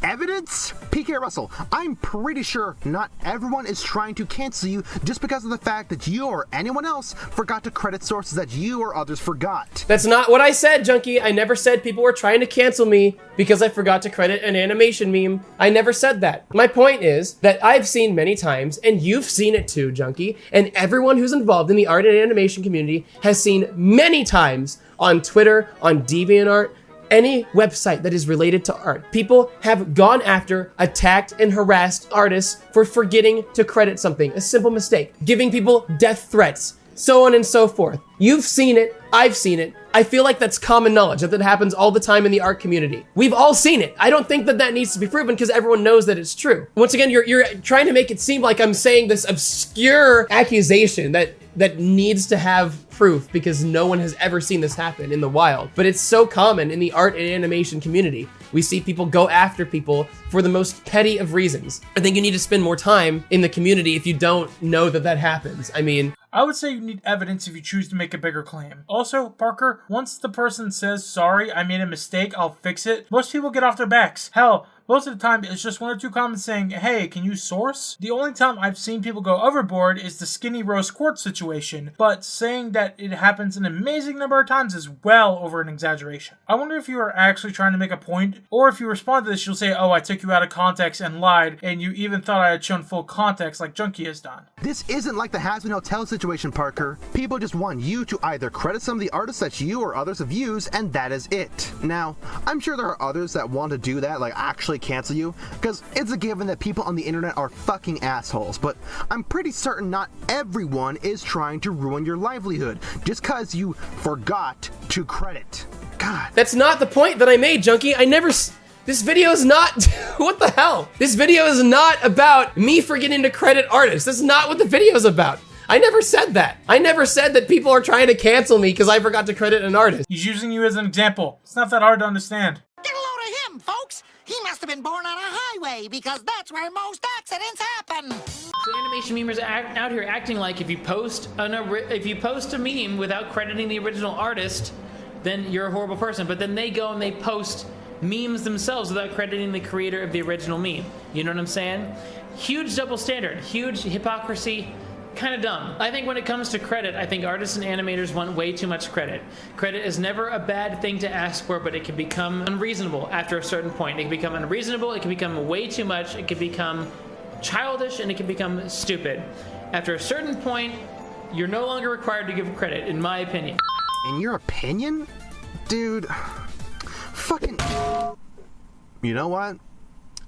evidence? PKrussls, I'm pretty sure not everyone is trying to cancel you just because of the fact that you or anyone else forgot to credit sources that you or others forgot. That's not what I said, Junkie. I never said people were trying to cancel me because I forgot to credit an animation meme. I never said that. My point is that I've seen many times, and you've seen it too, Junkie, and everyone who's involved in the art and animation community has seen many times on Twitter, on DeviantArt, any website that is related to art. People have gone after, attacked, and harassed artists for forgetting to credit something, a simple mistake, giving people death threats, so on and so forth. You've seen it, I've seen it. I feel like that's common knowledge, that happens all the time in the art community. We've all seen it. I don't think that needs to be proven because everyone knows that it's true. Once again, you're trying to make it seem like I'm saying this obscure accusation that needs to have proof because no one has ever seen this happen in the wild. But it's so common in the art and animation community. We see people go after people for the most petty of reasons. I think you need to spend more time in the community if you don't know that happens. I mean, I would say you need evidence if you choose to make a bigger claim. Also, Parker, once the person says, sorry, I made a mistake, I'll fix it, most people get off their backs. Hell, most of the time, it's just one or two comments saying, hey, can you source? The only time I've seen people go overboard is the skinny rose quartz situation, but saying that it happens an amazing number of times is well over an exaggeration. I wonder if you are actually trying to make a point, or if you respond to this, you'll say, oh, I took you out of context and lied, and you even thought I had shown full context like Junkie has done. This isn't like the Has-Been Hotel situation, Parker. People just want you to either credit some of the artists that you or others have used, and that is it. Now, I'm sure there are others that want to do that, like actually cancel you, because it's a given that people on the internet are fucking assholes, but I'm pretty certain not everyone is trying to ruin your livelihood just because you forgot to credit. God. That's not the point that I made, Junkie. This video is not, what the hell? This video is not about me forgetting to credit artists. That's not what the video is about. I never said that. I never said that people are trying to cancel me because I forgot to credit an artist. He's using you as an example. It's not that hard to understand. Get a load of him, folks. He must have been born on a highway because that's where most accidents happen. So animation memers are out here acting like if you post a meme without crediting the original artist, then you're a horrible person. But then they go and they post memes themselves without crediting the creator of the original meme. You know what I'm saying? Huge double standard, huge hypocrisy. Kind of dumb. I think when it comes to credit, I think artists and animators want way too much credit. Credit is never a bad thing to ask for, but it can become unreasonable after a certain point. It can become unreasonable, it can become way too much, it can become childish, and it can become stupid. After a certain point, you're no longer required to give credit, in my opinion. In your opinion? Dude, fucking... You know what?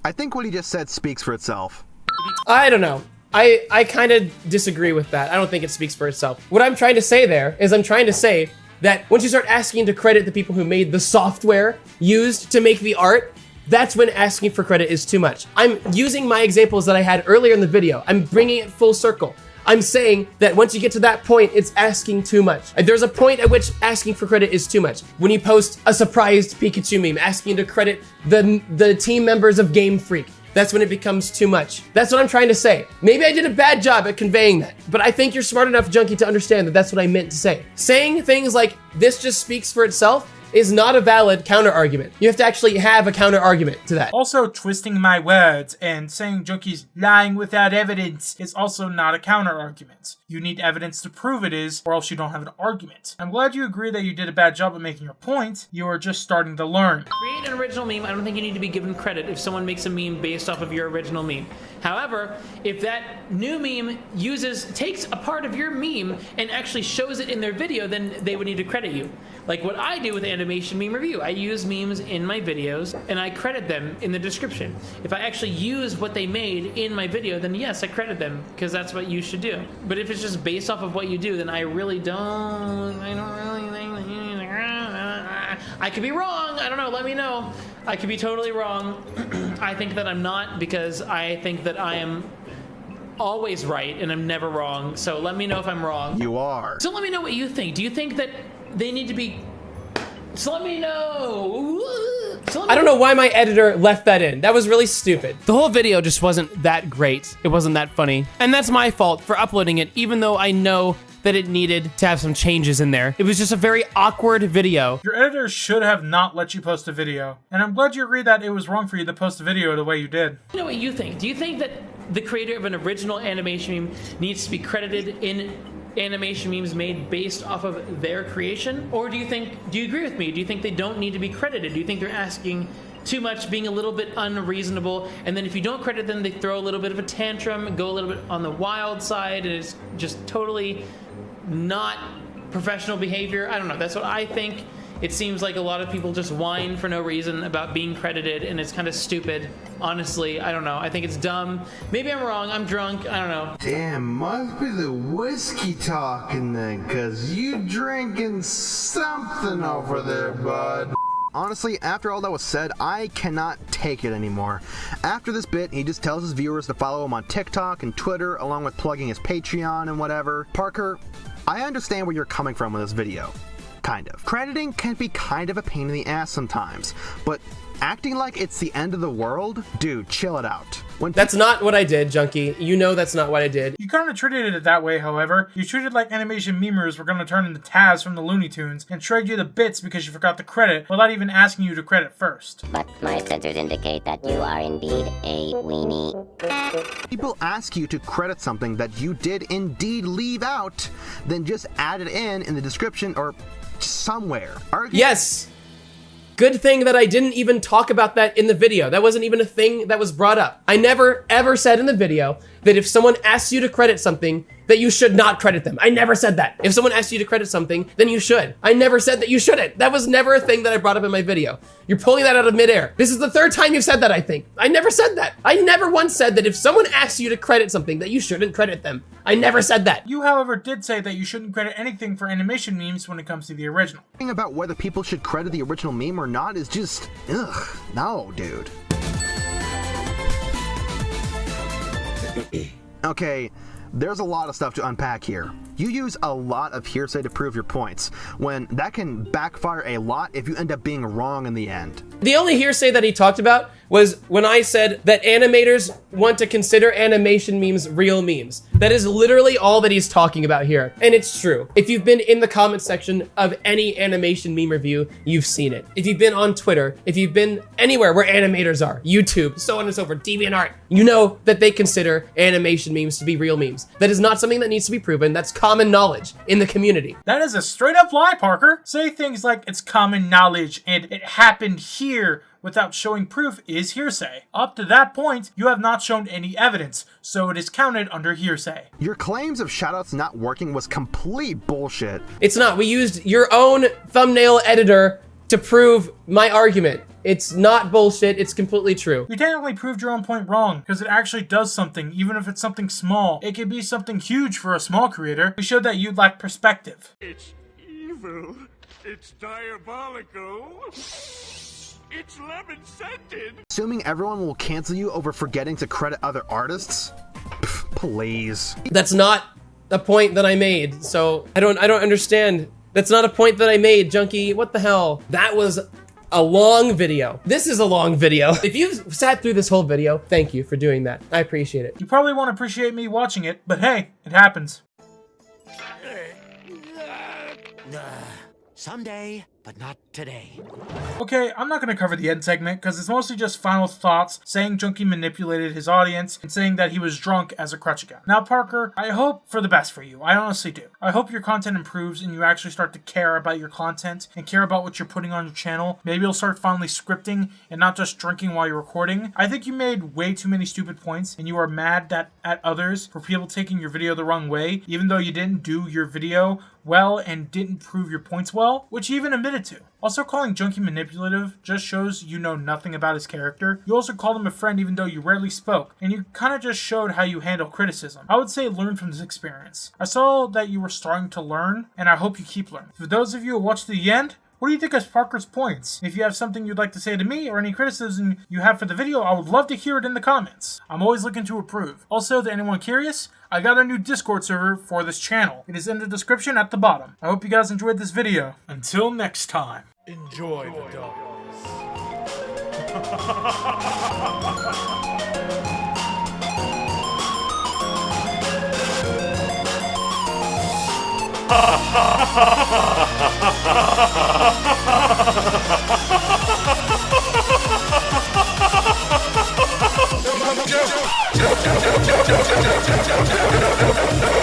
I think what he just said speaks for itself. I don't know. I kind of disagree with that. I don't think it speaks for itself. What I'm trying to say there is I'm trying to say that once you start asking to credit the people who made the software used to make the art, that's when asking for credit is too much. I'm using my examples that I had earlier in the video. I'm bringing it full circle. I'm saying that once you get to that point, it's asking too much. There's a point at which asking for credit is too much. When you post a surprised Pikachu meme, asking to credit the team members of Game Freak, That's when it becomes too much. That's what I'm trying to say. Maybe I did a bad job at conveying that, but I think you're smart enough, Junkie, to understand that that's what I meant to say. Saying things like, this just speaks for itself, is not a valid counter-argument. You have to actually have a counter-argument to that. Also, twisting my words and saying Junkie's lying without evidence is also not a counter-argument. You need evidence to prove it is, or else you don't have an argument. I'm glad you agree that you did a bad job at making your point. You are just starting to learn. Create an original meme. I don't think you need to be given credit if someone makes a meme based off of your original meme. However, if that new meme takes a part of your meme and actually shows it in their video, then they would need to credit you. Like what I do with Animation Meme Review. I use memes in my videos and I credit them in the description. If I actually use what they made in my video, then yes, I credit them because that's what you should do. But if it's just based off of what you do, then I really don't. I don't really think that you need to. I could be wrong. I don't know. Let me know. I could be totally wrong. I think that I'm not because I think that I am always right and I'm never wrong. So let me know if I'm wrong. You are. So let me know what you think. Do you think that they need to be... So let me know. I don't know why my editor left that in. That was really stupid. The whole video just wasn't that great. It wasn't that funny. And that's my fault for uploading it, even though I know that it needed to have some changes in there. It was just a very awkward video. Your editor should have not let you post a video. And I'm glad you agree that it was wrong for you to post a video the way you did. You know what you think? Do you think that the creator of an original animation meme needs to be credited in animation memes made based off of their creation? Or do you agree with me? Do you think they don't need to be credited? Do you think they're asking too much, being a little bit unreasonable, and then if you don't credit them, they throw a little bit of a tantrum, go a little bit on the wild side, and it's just totally not professional behavior? I don't know. That's what I think. It seems like a lot of people just whine for no reason about being credited, and it's kind of stupid. Honestly, I don't know. I think it's dumb. Maybe I'm wrong. I'm drunk. I don't know. Damn, must be the whiskey talking then, cause you drinking something over there, bud. Honestly, after all that was said, I cannot take it anymore. After this bit, he just tells his viewers to follow him on TikTok and Twitter, along with plugging his Patreon and whatever. Parker, I understand where you're coming from with this video. Kind of. Crediting can be kind of a pain in the ass sometimes, but acting like it's the end of the world? Dude, chill it out. That's not what I did, Junkie. You know that's not what I did. You kind of treated it that way, however. You treated like animation memers were going to turn into Taz from the Looney Tunes and trade you the bits because you forgot the credit without even asking you to credit first. But my sensors indicate that you are indeed a weenie. People ask you to credit something that you did indeed leave out, then just add it in the description or somewhere. Yes! Good thing that I didn't even talk about that in the video. That wasn't even a thing that was brought up. I never ever said in the video that if someone asks you to credit something, that you should not credit them. I never said that. If someone asks you to credit something, then you should. I never said that you shouldn't. That was never a thing that I brought up in my video. You're pulling that out of midair. This is the third time you've said that, I think. I never said that. I never once said that if someone asks you to credit something, that you shouldn't credit them. I never said that. You, however, did say that you shouldn't credit anything for animation memes when it comes to the original. Thinking about whether people should credit the original meme or not is just, ugh, no, dude. Okay, there's a lot of stuff to unpack here. You use a lot of hearsay to prove your points, when that can backfire a lot if you end up being wrong in the end. The only hearsay that he talked about was when I said that animators want to consider animation memes real memes. That is literally all that he's talking about here. And it's true. If you've been in the comment section of any animation meme review, you've seen it. If you've been on Twitter, if you've been anywhere where animators are, YouTube, so on and so forth, DeviantArt, you know that they consider animation memes to be real memes. That is not something that needs to be proven. That's common knowledge in the community. That is a straight up lie, Parker. Say things like it's common knowledge and it happened here without showing proof is hearsay. Up to that point, you have not shown any evidence, so it is counted under hearsay. Your claims of shoutouts not working was complete bullshit. It's not. We used your own thumbnail editor to prove my argument. It's not bullshit, it's completely true. You technically proved your own point wrong, because it actually does something, even if it's something small. It could be something huge for a small creator. We showed that you lack perspective. It's evil. It's diabolical. It's lemon-scented. Assuming everyone will cancel you over forgetting to credit other artists? Pff, please. That's not a point that I made, so I don't understand. That's not a point that I made, Junkie. What the hell? That was a long video. This is a long video. If you've sat through this whole video, thank you for doing that. I appreciate it. You probably won't appreciate me watching it, but hey, it happens. Someday, but not today. Okay, I'm not going to cover the end segment because it's mostly just final thoughts saying Junkie manipulated his audience and saying that he was drunk as a crutch again. Now, Parker, I hope for the best for you. I honestly do. I hope your content improves and you actually start to care about your content and care about what you're putting on your channel. Maybe you'll start finally scripting and not just drinking while you're recording. I think you made way too many stupid points and you are mad at others for people taking your video the wrong way, even though you didn't do your video well and didn't prove your points well, which you even admitted to. Also, calling Junkie manipulative just shows you know nothing about his character. You also called him a friend even though you rarely spoke, and you kind of just showed how you handle criticism. I would say learn from this experience. I saw that you were starting to learn, and I hope you keep learning. For those of you who watched the end, what do you think of Parker's points? If you have something you'd like to say to me or any criticism you have for the video, I would love to hear it in the comments. I'm always looking to improve. Also, to anyone curious, I got a new Discord server for this channel. It is in the description at the bottom. I hope you guys enjoyed this video. Until next time, enjoy the darkness. Jump.